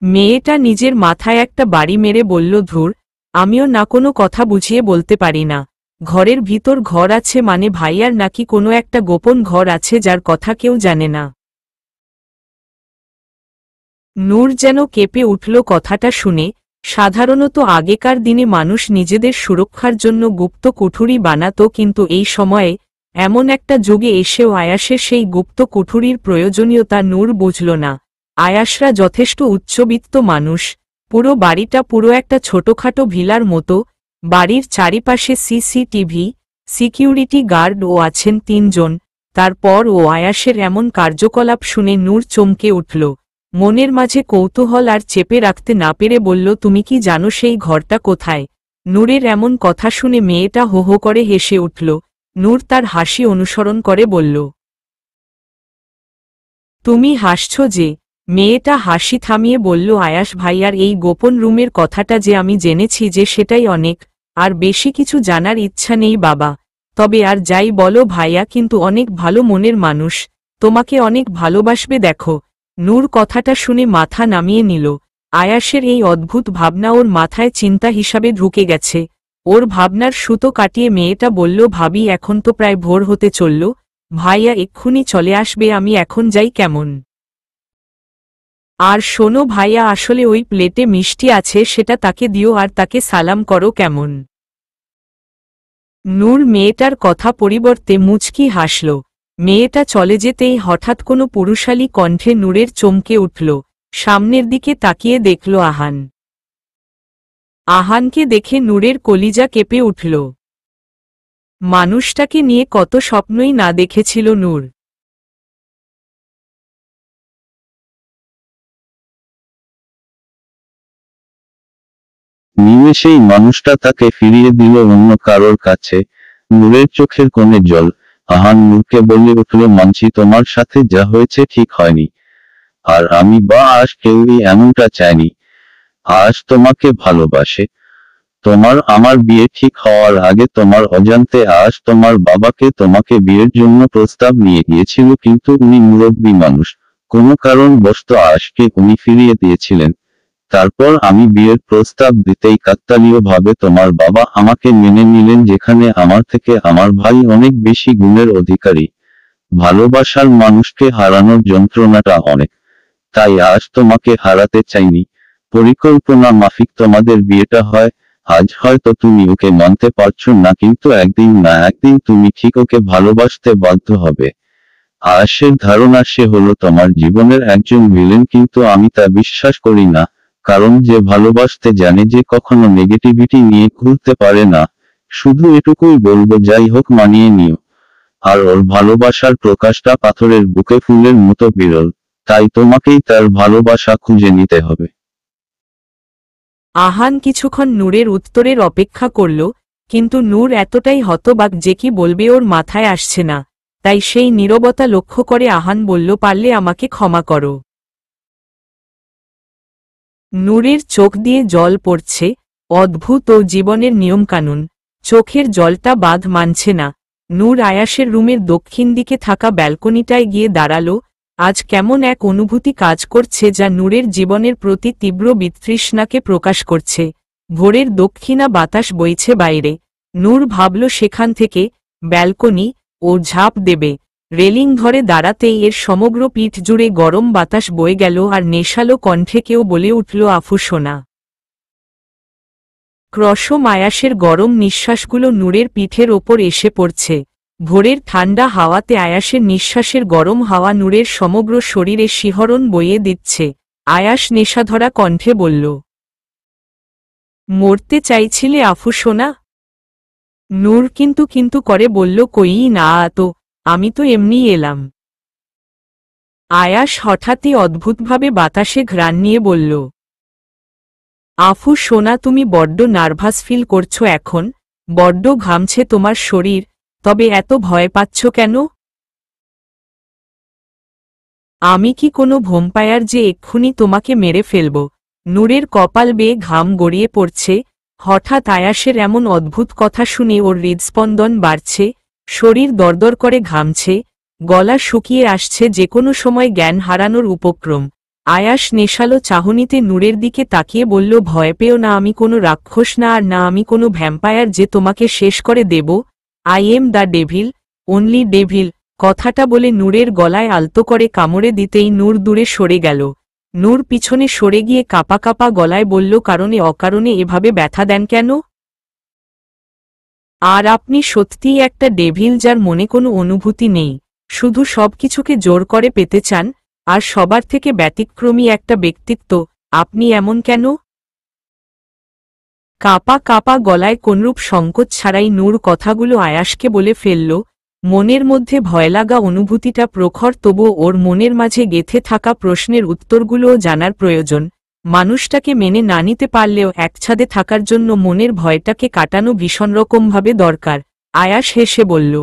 মেয়েটা নিজের মাথায় একটা বাড়ি মেরে বলল, ধুর, আমিও না কোনো কথা বুঝিয়ে বলতে পারি না। ঘরের ভিতর ঘর আছে মানে ভাইয়ার নাকি কোনো একটা গোপন ঘর আছে যার কথা কেউ জানে না। নূর যেন কেঁপে উঠল কথাটা শুনে। সাধারণত আগেকার দিনে মানুষ নিজেদের সুরক্ষার জন্য গুপ্ত কুঠুরি বানাত, কিন্তু এই সময়ে এমন একটা যুগে এসেও আয়াসের সেই গুপ্ত কুঠুরির প্রয়োজনীয়তা নূর বুঝল না। আয়াসরা যথেষ্ট উচ্চবিত্ত মানুষ। পুরো বাড়িটা পুরো একটা ছোটখাটো ভিলার মতো। বাড়ির চারিপাশে সিসিটিভি, সিকিউরিটি গার্ডও আছেন 3 জন। তারপর ও আয়াসের এমন কার্যকলাপ শুনে নূর চমকে উঠল। মনের মাঝে কৌতূহল আর চেপে রাখতে না পেরে বলল, তুমি কি জানো সেই ঘরটা কোথায়? নূরের এমন কথা শুনে মেয়েটা হো হো করে হেসে উঠল। নূর তার হাসি অনুসরণ করে বলল, তুমি হাসছ যে? মেয়েটা হাসি থামিয়ে বলল, আয়াস ভাইয়ার এই গোপন রুমের কথাটা যে আমি জেনেছি যে সেটাই অনেক, আর বেশি কিছু জানার ইচ্ছা নেই বাবা। তবে আর যাই বলো ভাইয়া কিন্তু অনেক ভালো মনের মানুষ, তোমাকে অনেক ভালোবাসবে দেখো। নূর কথাটা শুনে মাথা নামিয়ে নিল। আয়াসের এই অদ্ভুত ভাবনা ওর মাথায় চিন্তা হিসাবে ঢুকে গেছে। ওর ভাবনার সুতো কাটিয়ে মেয়েটা বলল, ভাবি এখন তো প্রায় ভোর হতে চলল, ভাইয়া এক্ষুনি চলে আসবে, আমি এখন যাই কেমন? আর শোনো ভাইয়া, আসলে ওই প্লেটে মিষ্টি আছে, সেটা তাকে দিও আর তাকে সালাম করো কেমন? নূর মেয়েটার কথা পরিবর্তে মুচকি হাসল। মেয়েটা চলে যেতেই হঠাৎ কোনো পুরুষালী কণ্ঠে নূরের চমকে উঠল। সামনের দিকে তাকিয়ে দেখল আহান। আহানকে দেখে নূরের কলিজা কেঁপে উঠল। মানুষটাকে নিয়ে কত স্বপ্নই না দেখেছিল নূর। নিমেষেই মানুষটা তাকে ফিরিয়ে দিল অন্য কারোর কাছে। নূরের চোখের কোণে জল। আহান নূরকে বলে উঠল, মানছি তোমার সাথে যা হয়েছে ঠিক হয়নি। আর আমি বা আজ কেউই এমনটা চাইনি। আজ তোমাকে ভালোবাসে। তোমার আমার বিয়ে ঠিক হওয়ার আগে তোমার অজান্তে আজ তোমার বাবাকে তোমাকে বিয়ের জন্য প্রস্তাব নিয়ে গিয়েছিল, কিন্তু উনি মুরব্বী মানুষ, কোনো কারণবশত আজকে উনি ফিরিয়ে দিয়েছিলেন। তারপর আমি বিয়ের প্রস্তাব দিতেই কাকতালীয়ভাবে তোমার বাবা আমাকে মেনে নিলেন, যেখানে আমার থেকে আমার ভাই অনেক বেশি গুণের অধিকারী। ভালোবাসার মানুষকে হারানোর যন্ত্রণাটা অনেক, তাই আজ তোমাকে হারাতে চাইনি। পরিকল্পনা মাফিক তোমাদের বিয়েটা হয়। আজ হয়তো তুমি ওকে মানতে পারছো না, কিন্তু একদিন না একদিন তুমি ঠিক ওকে ভালোবাসতে বাধ্য হবে। আয়েশের ধারণা সে হলো তোমার জীবনের একজন ভিলেন, কিন্তু আমি তা বিশ্বাস করি না। কারণ যে ভালোবাসতে জানে, যে কখনো নেগেটিভিটি নিয়ে ঘুরতে পারে না। শুধু এটুকুই বলবো, যাই হোক মানিয়ে নিও। আর ওর ভালোবাসার প্রকাশটা পাথরের বুকে ফুলের মতো বিরল, তাই তোমাকেই তার ভালোবাসা খুঁজে নিতে হবে। আহান কিছুক্ষণ নূরের উত্তরের অপেক্ষা করল, কিন্তু নূর এতটাই হতবাক যে কি বলবে ওর মাথায় আসছে না। তাই সেই নীরবতা লক্ষ্য করে আহান বলল, পারলে আমাকে ক্ষমা করো। নূরের চোখ দিয়ে জল পড়ছে। অদ্ভুত ও জীবনের নিয়মকানুন। চোখের জলটা বাঁধ মানছে না। নূর আয়াসের রুমের দক্ষিণ দিকে থাকা ব্যালকনিটায় গিয়ে দাঁড়াল। আজ কেমন এক অনুভূতি কাজ করছে যা নূরের জীবনের প্রতি তীব্র বিতৃষ্ণাকে প্রকাশ করছে। ভোরের দক্ষিণা বাতাস বইছে বাইরে। নূর ভাবল সেখান থেকে ব্যালকনি ও ঝাঁপ দেবে। রেলিং ধরে দাঁড়াতেই এর সমগ্র পিঠ জুড়ে গরম বাতাস বয়ে গেল, আর নেশালো কণ্ঠে কেউ বলে উঠল, আফু সোনা। ক্রশম আয়াসের গরম নিঃশ্বাসগুলো নূরের পিঠের ওপর এসে পড়ছে। ভোরের ঠান্ডা হাওয়াতে আয়াসের নিঃশ্বাসের গরম হাওয়া নূরের সমগ্র শরীরে শিহরণ বইয়ে দিচ্ছে। আয়াস নেশাধরা কণ্ঠে বলল, মরতে চাইছিলে আফু সোনা? নূর কিন্তু করে বলল, কই না তো, আমি তো এমনি এলাম। আয়াস হঠাৎই অদ্ভুতভাবে বাতাসে ঘ্রাণ নিয়ে বলল, আফু সোনা, তুমি বড্ড নার্ভাস ফিল করছো এখন, বড্ড ঘামছে তোমার শরীর, তবে এত ভয় পাচ্ছ কেন? আমি কি কোনো ভ্যাম্পায়ার যে এক্ষুনি তোমাকে মেরে ফেলব? নূরের কপাল বেয়ে ঘাম গড়িয়ে পড়ছে। হঠাৎ আয়াসের এমন অদ্ভুত কথা শুনে ওর হৃদস্পন্দন বাড়ছে, শরীর দরদর করে ঘামছে। গলা শুকিয়ে আসছে, যে কোনো সময় জ্ঞান হারানোর উপক্রম। আয়াস নেশালো চাহনিতে নূরের দিকে তাকিয়ে বলল, ভয় পেও না, আমি কোনো রাক্ষস না, আর না আমি কোনো ভ্যাম্পায়ার যে তোমাকে শেষ করে দেব। I am the devil, only devil. কথাটা বলে নূরের গলায় আলতো করে কামড়ে দিতেই নূর দূরে সরে গেল। নূর পিছনে সরে গিয়ে কাঁপা কাঁপা গলায় বলল, কারণে অকারণে এভাবে ব্যথা দেন কেন? আর আপনি সত্যিই একটা ডেভিল, যার মনে কোনো অনুভূতি নেই, শুধু সবকিছুকে জোর করে পেতে চান, আর সবার থেকে ব্যতিক্রমী একটা ব্যক্তিত্ব। আপনি এমন কেন? কাঁপা কাঁপা গলায় কোনরূপ সংকোচ ছাড়াই নূর কথাগুলো আয়াসকে বলে ফেলল। মনের মধ্যে ভয়লাগা অনুভূতিটা প্রখর, তবুও ওর মনের মাঝে গেঁথে থাকা প্রশ্নের উত্তরগুলোও জানার প্রয়োজন। মানুষটাকে মেনে না নিতে পারলেও একছাদে থাকার জন্য মনের ভয়টাকে কাটানো ভীষণরকমভাবে দরকার। আয়াস হেসে বলল,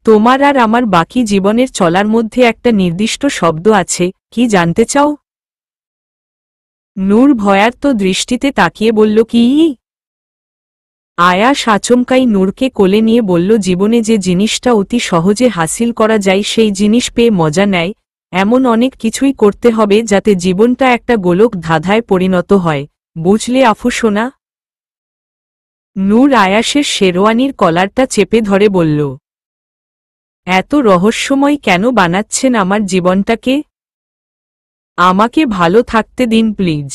তোমার আর আমার বাকি জীবনের চলার মধ্যে একটা নির্দিষ্ট শব্দ আছে, কি জানতে চাও? নূর ভয়ার্ত দৃষ্টিতে তাকিয়ে বলল, কি? আয়াস আচমকাই নূরকে কোলে নিয়ে বলল, জীবনে যে জিনিসটা অতি সহজে হাসিল করা যায়, সেই জিনিস পেয়ে মজা নেয়, এমন অনেক কিছুই করতে হবে যাতে জীবনটা একটা গোলক ধাঁধায় পরিণত হয়, বুঝলে আফু সোনা? নূর আয়াসের শেরওয়ানির কলারটা চেপে ধরে বলল, এত রহস্যময় কেন বানাচ্ছেন আমার জীবনটাকে? আমাকে ভালো থাকতে দিন প্লিজ।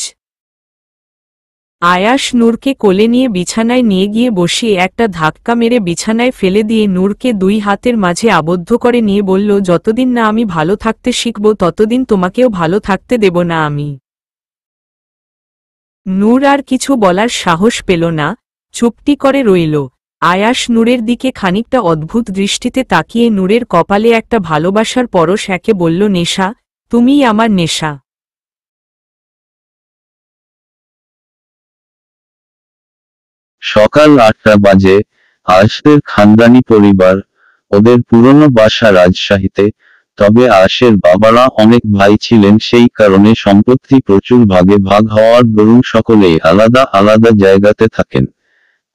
আয়াস নূরকে কোলে নিয়ে বিছানায় নিয়ে গিয়ে বসিয়ে একটা ধাক্কা মেরে বিছানায় ফেলে দিয়ে নূরকে দুই হাতের মাঝে আবদ্ধ করে নিয়ে বলল, যতদিন না আমি ভালো থাকতে শিখব ততদিন তোমাকেও ভালো থাকতে দেব না আমি। নূর আর কিছু বলার সাহস পেল না, চুপটি করে রইল। আয়াস নূরের দিকে খানিকটা অদ্ভুত দৃষ্টিতে তাকিয়ে নূরের কপালে একটা ভালোবাসার পরশ এঁকে বলল, নেশা, তুমিই আমার নেশা। সকাল 8টা বাজে। আয়েশের খানদানি পরিবার, ওদের পুরনো বাসা রাজশাহীতে। তবে আয়েশের বাবারা অনেক ভাই ছিলেন, সেই কারণে সম্পত্তি প্রচুর ভাগে ভাগ হওয়ার দরুন সকলেই আলাদা আলাদা জায়গাতে থাকেন।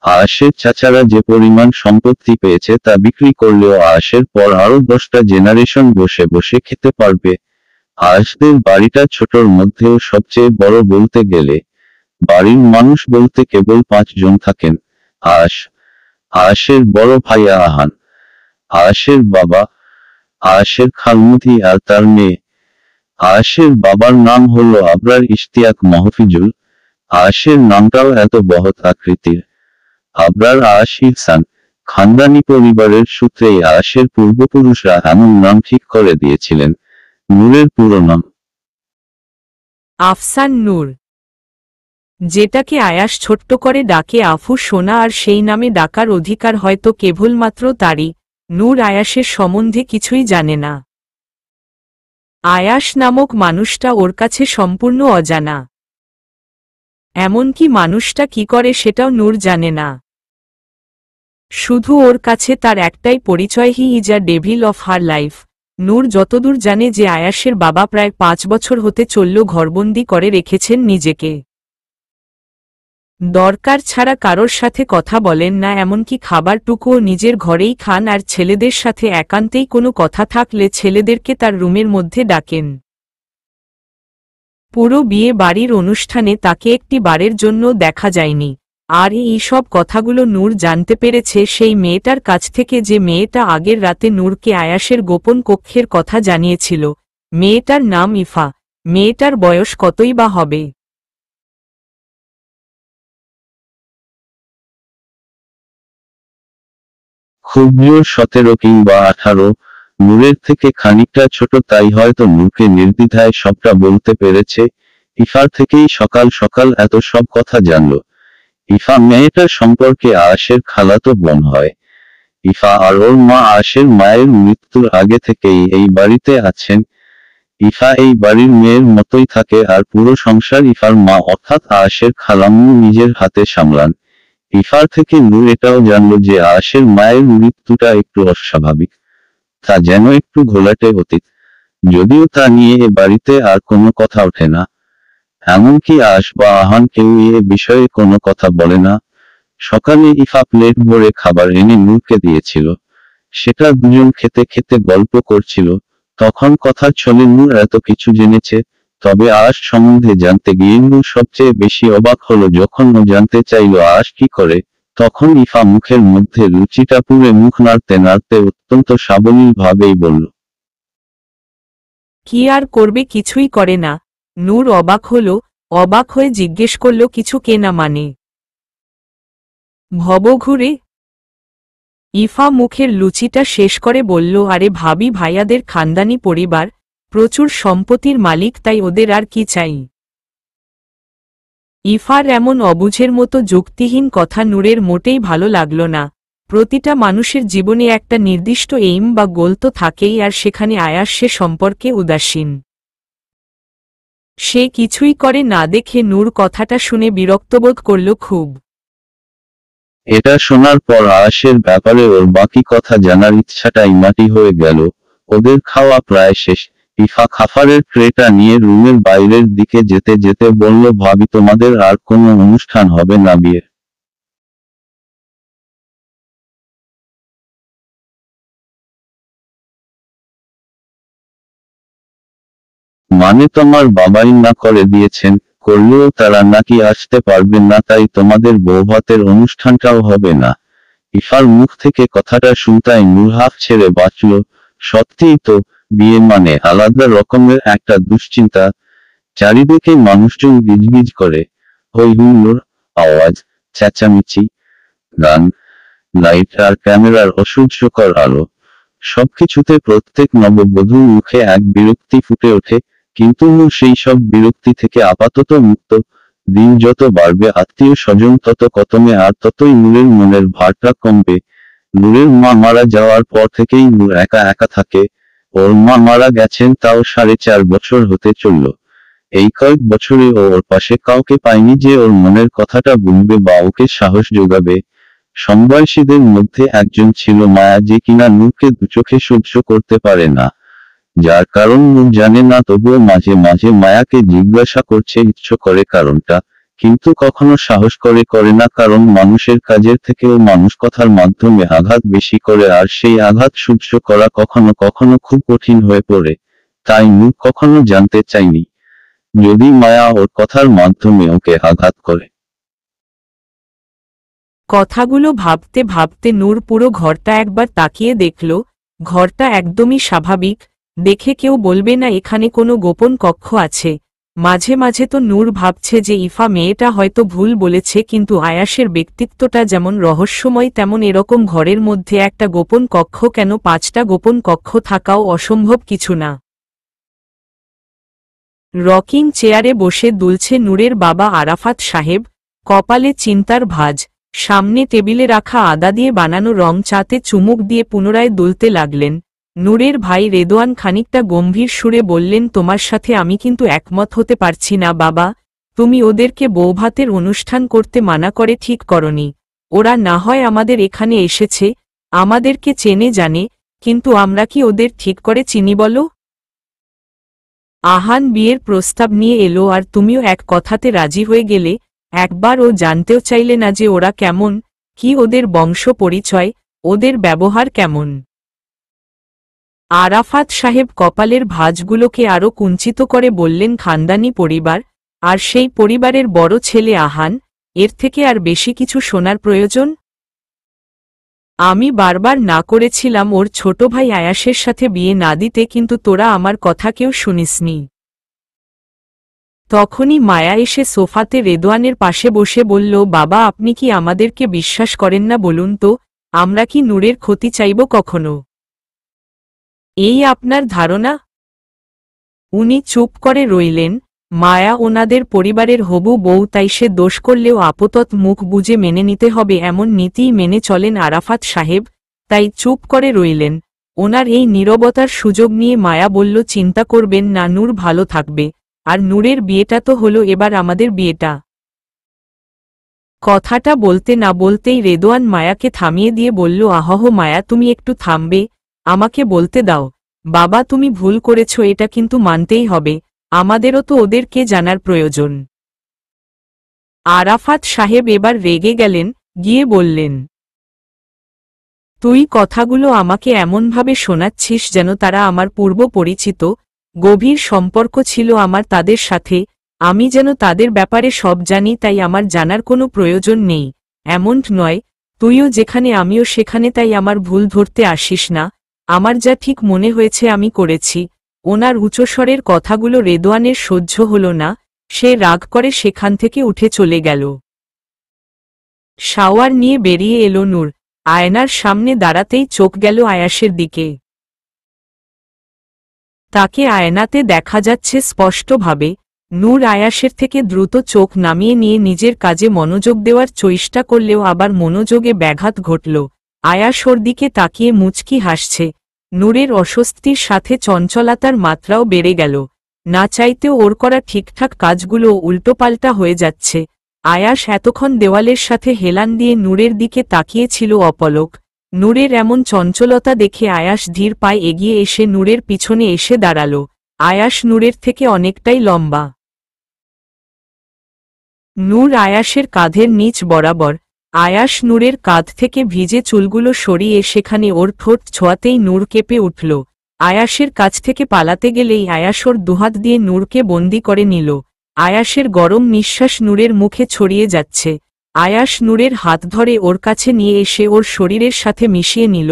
আয়েশের চাচারা যে পরিমাণ সম্পত্তি পেয়েছে তা বিক্রি করলেও আয়েশের পর আরো 10টা জেনারেশন বসে বসে খেতে পারবে। আয়েশদের বাড়িটা ছোটর মধ্যেও সবচেয়ে বড় বলতে গেলে। বাড়ির মানুষ বলতে কেবল 5 জন থাকেন। আয়েশ, আয়েশের বড় ভাই আহান, আয়েশের বাবা, আয়েশের খালমুথি আর তার মেয়ে। আয়েশের বাবার নাম হলো আবরার ইশতিয়াক মাহফিজুল। আয়েশের নামটাও এত বহৎ আকৃতির। আবরার আয়েশ ইহসান। খানদানি পরিবারের সূত্রেই আয়েশের পূর্বপুরুষরা এমন নাম ঠিক করে দিয়েছিলেন। নূরের পুরো নাম আফসান নূর, যেটাকে আয়াস ছোট্ট করে ডাকে আফু সোনা, আর সেই নামে ডাকার অধিকার হয়তো কেবলমাত্র তারই। নূর আয়াসের সম্বন্ধে কিছুই জানে না। আয়াস নামক মানুষটা ওর কাছে সম্পূর্ণ অজানা। এমনকি মানুষটা কি করে সেটাও নূর জানে না। শুধু ওর কাছে তার একটাই পরিচয়, he is a devil of her life. Noor যতদূর জানে যে আয়াসের বাবা প্রায় 5 বছর হতে চলল ঘরবন্দি করে রেখেছেন নিজেকে। দরকার ছাড়া কারোর সাথে কথা বলেন না, এমনকি খাবারটুকুও নিজের ঘরেই খান, আর ছেলেদের সাথে একান্তেই কোনো কথা থাকলে ছেলেদেরকে তার রুমের মধ্যে ডাকেন। পুরো বিয়ে বাড়ির অনুষ্ঠানে তাকে একটি বারের জন্য দেখা যায়নি। আর এই সব কথাগুলো নূর জানতে পেরেছে সেই মেয়েটার কাছ থেকে, যে মেয়েটা আগের রাতে নূরকে আয়াসের গোপন কক্ষের কথা জানিয়েছিল। মেয়েটার নাম ইফা। মেয়েটার বয়স কতই বা হবে? খুব জোর 17 কিংবা 18। নূরের থেকে খানিকটা ছোট, তাই হয়তো নূরকে নির্দ্বিধায় সবটা বলতে পেরেছে। ইফার থেকেই সকাল সকাল এত সব কথা জানল। ইফা মেয়েটার সম্পর্কে আয়েশের খালাতো বোন হয়। ইফা আর ওর মা আয়েশের মায়ের মৃত্যুর আগে থেকেই এই বাড়িতে আছেন। ইফা এই বাড়ির মেয়ের মতোই থাকে, আর পুরো সংসার ইফার মা অর্থাৎ আয়েশের খালাম্মু নিজের হাতে সামলান। ইফার থেকে নূর এটাও জানল যে আয়েশের মায়ের মৃত্যুটা একটু অস্বাভাবিক, তা যেন একটু ঘোলাটে অতীত। যদিও তা নিয়ে এ বাড়িতে আর কোনো কথা ওঠে না। এমনকি আয়েশ বা আহান কেউ এ বিষয়ে কোনো কথা বলে না। সকালে ইফা প্লেট ভরে খাবার এনে নূরকে দিয়েছিল। সেটা দুজন খেতে খেতে গল্প করছিল। তখন কথার ছলে নূর এত কিছু জেনেছে। তবে আয়াস সম্বন্ধে জানতে গিয়ে নূর সবচেয়ে বেশি অবাক হলো যখন ও জানতে চাইল আয়াস কি করে। তখন ইফা মুখের মধ্যে লুচিটা পুরে মুখ নাড়তে নাড়তে অত্যন্ত সাবলীল ভাবেই বলল, কি আর করবে, কিছুই করে না। নূর অবাক হলো, অবাক হয়ে জিজ্ঞেস করল কিছু কে না মানে? ভবঘুরে? ইফা মুখের লুচিটা শেষ করে বলল, আরে ভাবি ভাইয়াদের খানদানি পরিবার, প্রচুর সম্পত্তির মালিক, তাই ওদের আর কি চাই। ইফার এমন অবুঝের মতো যুক্তিহীন কথা নূরের মোটেই ভালো লাগল না। প্রতিটা মানুষের জীবনে একটা নির্দিষ্ট এইম বা গোল তো থাকেই, আর সেখানে আয়াস সে সম্পর্কে উদাসীন। সে কিছুই করে না দেখে নূর কথাটা শুনে বিরক্তবোধ করল খুব। এটা শোনার পর আয়াসের ব্যাপারে ওর বাকি কথা জানার ইচ্ছাটাই মাটি হয়ে গেল। ওদের খাওয়া প্রায় শেষ। ইফা খাবারের ট্রেটা নিয়ে রুমের বাইরের দিকে যেতে যেতে বলল, ভাবি তোমাদের আর কোনো অনুষ্ঠান হবে না বিয়ের? মানে তোমার বাবাই না করে দিয়েছেন, করলেও তারা নাকি আসতে পারবেন না, তাই তোমাদের বৌভাতের অনুষ্ঠানটাও হবে না? ইফার মুখ থেকে কথাটা শুনতাই নূর হাফ ছেড়ে বাঁচল। সত্যিই তো, বিয়ে মানে আলাদা রকমের একটা দুশ্চিন্তা। চারিদিকে মানুষজন গিজগিজ করে, হই হুল্লোড়, আওয়াজ, চেঁচামেচি, গান, লাইট আর ক্যামেরার অসহ্যকর আলো। সবকিছুতে প্রত্যেক নববধূর মুখে এক বিরক্তি ফুটে ওঠে। কিন্তু নূর সেই সব বিরক্তি থেকে আপাতত মুক্ত। দিন যত বাড়বে আত্মীয় স্বজন তত কতমে, আর ততই নূরের মনের ভারটা কমবে। নূরের মা মারা যাওয়ার পর থেকেই নূর একা একা থাকে। ওর মা মারা গেছেন তাও 4.5 বছর হতে চলল। এই কয়েক বছরে ও ওর পাশে কাউকে পায়নি যে ওর মনের কথাটা বলবে বা ওকে সাহস যোগাবে। সমবয়সীদের মধ্যে একজন ছিল মায়া, যে কিনা নূরকে দুচোখে সহ্য করতে পারে না। যার কারণ নূর জানে না, তবুও মাঝে মাঝে মায়াকে জিজ্ঞাসা করছে ইচ্ছে করে কারণটা। কিন্তু কখনো সাহস করে না, কারণ মানুষের কাজের থেকেও মানুষ কথার মাধ্যমে আঘাত বেশি করে, আর সেই আঘাত সহ্য করা কখনো কখনো খুব কঠিন হয়ে পড়ে। তাই নূর কখনো জানতে চায়নি যদি মায়া ওর কথার মাধ্যমে ওকে আঘাত করে। কথাগুলো ভাবতে ভাবতে নূর পুরো ঘরটা একবার তাকিয়ে দেখল। ঘরটা একদমই স্বাভাবিক, দেখে কেউ বলবে না এখানে কোনো গোপন কক্ষ আছে। মাঝে মাঝে তো নূর ভাবছে যে ইফা মেয়েটা হয়তো ভুল বলেছে, কিন্তু আয়াসের ব্যক্তিত্বটা যেমন রহস্যময়, তেমন এরকম ঘরের মধ্যে একটা গোপন কক্ষ কেন, 5টা গোপন কক্ষ থাকাও অসম্ভব কিছু না। রকিং চেয়ারে বসে দুলছে নূরের বাবা আরাফাত সাহেব, কপালে চিন্তার ভাঁজ। সামনে টেবিলে রাখা আদা দিয়ে বানানো রং চাতে চুমুক দিয়ে পুনরায় দুলতে লাগলেন। নূরের ভাই রেদোয়ান খানিকটা গম্ভীর সুরে বললেন, তোমার সাথে আমি কিন্তু একমত হতে পারছি না বাবা। তুমি ওদেরকে বৌভাতের অনুষ্ঠান করতে মানা করে ঠিক করনি। ওরা না হয় আমাদের এখানে এসেছে, আমাদেরকে চেনে জানে, কিন্তু আমরা কি ওদের ঠিক করে চিনি বলো? আহান বিয়ের প্রস্তাব নিয়ে এলো আর তুমিও এক কথাতে রাজি হয়ে গেলে। একবার ও জানতেও চাইলে না যে ওরা কেমন, কি ওদের বংশ পরিচয়, ওদের ব্যবহার কেমন? আরাফাত সাহেব কপালের ভাঁজগুলোকে আরো কুঞ্চিত করে বললেন, খানদানি পরিবার, আর সেই পরিবারের বড় ছেলে আহান, এর থেকে আর বেশি কিছু শোনার প্রয়োজন? আমি বারবার না করেছিলাম ওর ছোট ভাই আয়াসের সাথে বিয়ে না দিতে, কিন্তু তোরা আমার কথা কেউ শুনিসনি। তখনই মায়া এসে সোফাতে রেদোয়ানের পাশে বসে বলল, বাবা আপনি কি আমাদেরকে বিশ্বাস করেন না বলুন তো? আমরা কি নূরের ক্ষতি চাইব কখনো? এই আপনার ধারণা? উনি চুপ করে রইলেন। মায়া ওনাদের পরিবারের হবু বউ, তাই সে দোষ করলেও আপাতত মুখ বুজে মেনে নিতে হবে এমন নীতিই মেনে চলেন আরাফাত সাহেব, তাই চুপ করে রইলেন। ওনার এই নীরবতার সুযোগ নিয়ে মায়া বলল, চিন্তা করবেন না, নূর ভালো থাকবে। আর নূরের বিয়েটা তো হলো, এবার আমাদের বিয়েটা। কথাটা বলতে না বলতেই রেদোয়ান মায়াকে থামিয়ে দিয়ে বলল, আহহ মায়া, তুমি একটু থামবে? আমাকে বলতে দাও। বাবা তুমি ভুল করেছ, এটা কিন্তু মানতেই হবে, আমাদেরও তো ওদেরকে জানার প্রয়োজন। আরাফাত সাহেব এবার রেগে গেলেন, গিয়ে বললেন, তুই কথাগুলো আমাকে এমনভাবে শোনাচ্ছিস যেন তারা আমার পূর্ব পরিচিত, গভীর সম্পর্ক ছিল আমার তাদের সাথে, আমি যেন তাদের ব্যাপারে সব জানি তাই আমার জানার কোনো প্রয়োজন নেই। এমন নয়, তুইও যেখানে আমিও সেখানে, তাই আমার ভুল ধরতে আসিস না। আমার যা ঠিক মনে হয়েছে আমি করেছি। ওনার উচ্চস্বরের কথাগুলো রেদওয়ানের সহ্য হল না, সে রাগ করে সেখান থেকে উঠে চলে গেল। শাওয়ার নিয়ে বেরিয়ে এলো নূর। আয়নার সামনে দাঁড়াতেই চোখ গেল আয়াসের দিকে। তাকে আয়নাতে দেখা যাচ্ছে স্পষ্টভাবে। নূর আয়াসের থেকে দ্রুত চোখ নামিয়ে নিয়ে নিজের কাজে মনোযোগ দেওয়ার চেষ্টা করলেও আবার মনোযোগে ব্যাঘাত ঘটল। আয়াস ওর দিকে তাকিয়ে মুচকি হাসছে। নূরের অস্বস্তির সাথে চঞ্চলতার মাত্রাও বেড়ে গেল। না চাইতেও ওর করা ঠিকঠাক কাজগুলো উল্টোপাল্টা হয়ে যাচ্ছে। আয়াস এতক্ষণ দেওয়ালের সাথে হেলান দিয়ে নূরের দিকে তাকিয়েছিল অপলক। নূরের এমন চঞ্চলতা দেখে আয়াস ধীর পায়ে এগিয়ে এসে নূরের পিছনে এসে দাঁড়াল। আয়াস নূরের থেকে অনেকটাই লম্বা। নূর আয়াসের কাঁধের নিচ বরাবর। আয়াস নূরের কাঁধ থেকে ভিজে চুলগুলো সরিয়ে সেখানে ওর ঠোঁট ছোঁয়াতেই নূর কেঁপে উঠল। আয়াসের কাছ থেকে পালাতে গেলেই আয়াস ওর দুহাত দিয়ে নূরকে বন্দি করে নিল। আয়াসের গরম নিঃশ্বাস নূরের মুখে ছড়িয়ে যাচ্ছে। আয়াস নূরের হাত ধরে ওর কাছে নিয়ে এসে ওর শরীরের সাথে মিশিয়ে নিল।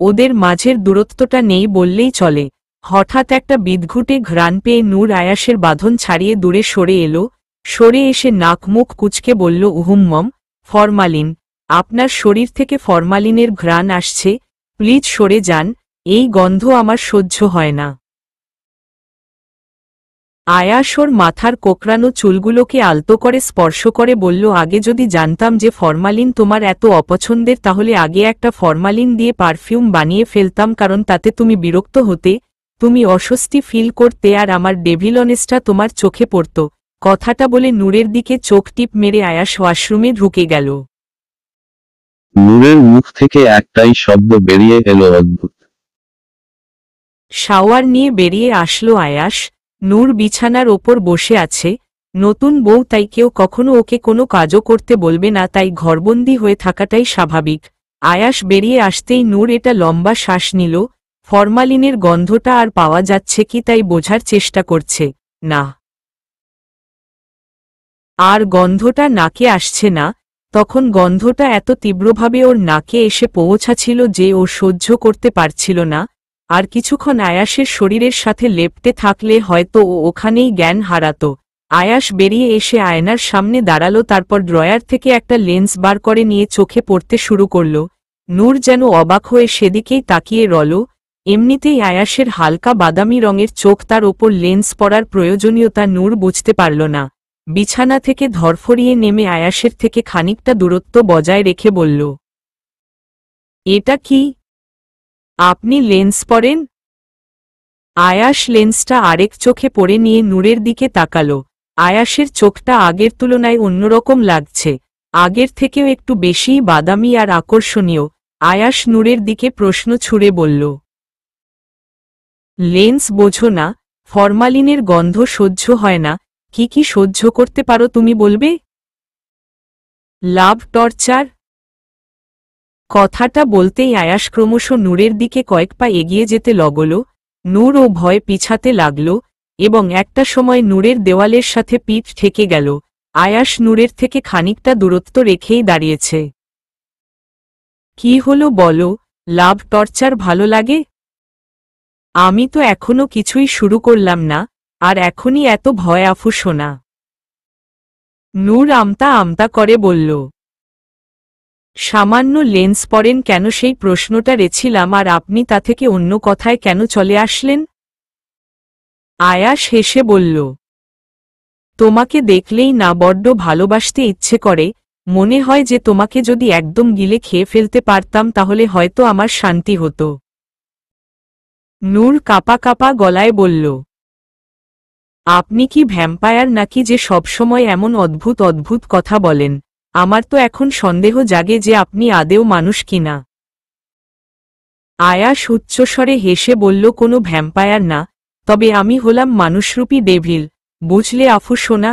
ওদের মাঝের দূরত্বটা নেই বললেই চলে। হঠাৎ একটা বিদঘুটে ঘ্রাণ পেয়ে নূর আয়াসের বাঁধন ছাড়িয়ে দূরে সরে এলো। সরে এসে নাক মুখ কুঁচকে বলল, উহুম্মম, ফরমালিন। আপনার শরীর থেকে ফরমালিনের ঘ্রাণ আসছে, প্লিজ সরে যান, এই গন্ধ আমার সহ্য হয় না। আয়াস ওর মাথার কোকড়ানো চুলগুলোকে আলতো করে স্পর্শ করে বলল, আগে যদি জানতাম যে ফরমালিন তোমার এত অপছন্দের তাহলে আগে একটা ফরমালিন দিয়ে পারফিউম বানিয়ে ফেলতাম, কারণ তাতে তুমি বিরক্ত হতে, তুমি অস্বস্তি ফিল করতে আর আমার ডেভিলনেসটা তোমার চোখে পড়ত। কথাটা বলে নূরের দিকে চোখ টিপ মেরে আয়াস ওয়াশরুমে ঢুকে গেল। নূরের মুখ থেকে একটাই শব্দ বেরিয়ে এলো, অদ্ভুত। শাওয়ার নিয়ে বেরিয়ে আসলো আয়াস। নূর বিছানার ওপর বসে আছে। নতুন বউ তাই কেউ কখনো ওকে কোনো কাজও করতে বলবে না, তাই ঘরবন্দি হয়ে থাকাটাই স্বাভাবিক। আয়াস বেরিয়ে আসতেই নূর এটা লম্বা শ্বাস নিল। ফরমালিনের গন্ধটা আর পাওয়া যাচ্ছে কি তাই বোঝার চেষ্টা করছে। না, আর গন্ধটা নাকে আসছে না। তখন গন্ধটা এত তীব্রভাবে ওর নাকে এসে পৌঁছাছিল যে ও সহ্য করতে পারছিল না। আর কিছুক্ষণ আয়াসের শরীরের সাথে লেপ্টে থাকলে হয়তো ও ওখানেই জ্ঞান হারাত। আয়াস বেরিয়ে এসে আয়নার সামনে দাঁড়ালো, তারপর ড্রয়ার থেকে একটা লেন্স বার করে নিয়ে চোখে পড়তে শুরু করল। নূর যেন অবাক হয়ে সেদিকেই তাকিয়ে রল। এমনিতেই আয়াসের হালকা বাদামি রঙের চোখ, তার ওপর লেন্স পরার প্রয়োজনীয়তা নূর বুঝতে পারল না। বিছানা থেকে ধরফরিয়ে নেমে আয়াসের থেকে খানিকটা দূরত্ব বজায় রেখে বলল, এটা কি? আপনি লেন্স পরেন? আয়াস লেন্সটা আরেক চোখে পড়ে নিয়ে নূরের দিকে তাকালো। আয়াসের চোখটা আগের তুলনায় অন্যরকম লাগছে, আগের থেকেও একটু বেশিই বাদামি আর আকর্ষণীয়। আয়াস নূরের দিকে প্রশ্ন ছুড়ে বলল, লেন্স বোঝো না? ফরমালিনের গন্ধ সহ্য হয় না? কি কি সহ্য করতে পারো তুমি বলবে? লাভ টর্চার? কথাটা বলতেই আয়াস ক্রমশ নূরের দিকে কয়েক পা এগিয়ে যেতে লাগল। নূর ও ভয়ে পিছাতে লাগল এবং একটা সময় নূরের দেওয়ালের সাথে পিঠ ঠেকে গেল। আয়াস নূরের থেকে খানিকটা দূরত্ব রেখেই দাঁড়িয়েছে। কি হলো বলো? লাভ টর্চার ভালো লাগে? আমি তো এখনো কিছুই শুরু করলাম না, আর এখনই এত ভয় আফুসো না। নূর আমতা আমতা করে বলল, সামান্য লেন্স পরেন কেন সেই প্রশ্নটা রেছিলাম, আর আপনি তা থেকে অন্য কথায় কেন চলে আসলেন? আয়াস হেসে বলল, তোমাকে দেখলেই না বড্ড ভালোবাসতে ইচ্ছে করে, মনে হয় যে তোমাকে যদি একদম গিলে খেয়ে ফেলতে পারতাম তাহলে হয়তো আমার শান্তি হতো। নূর কাঁপা কাঁপা গলায় বলল, আপনি কি ভ্যাম্পায়ার নাকি যে সবসময় এমন অদ্ভুত অদ্ভুত কথা বলেন? আমার তো এখন সন্দেহ জাগে যে আপনি আদেও মানুষ কিনা। আয়াস উচ্চস্বরে হেসে বলল, কোনো ভ্যাম্পায়ার না, তবে আমি হলাম মানুষরূপী ডেভিল, বুঝলে আফু সোনা?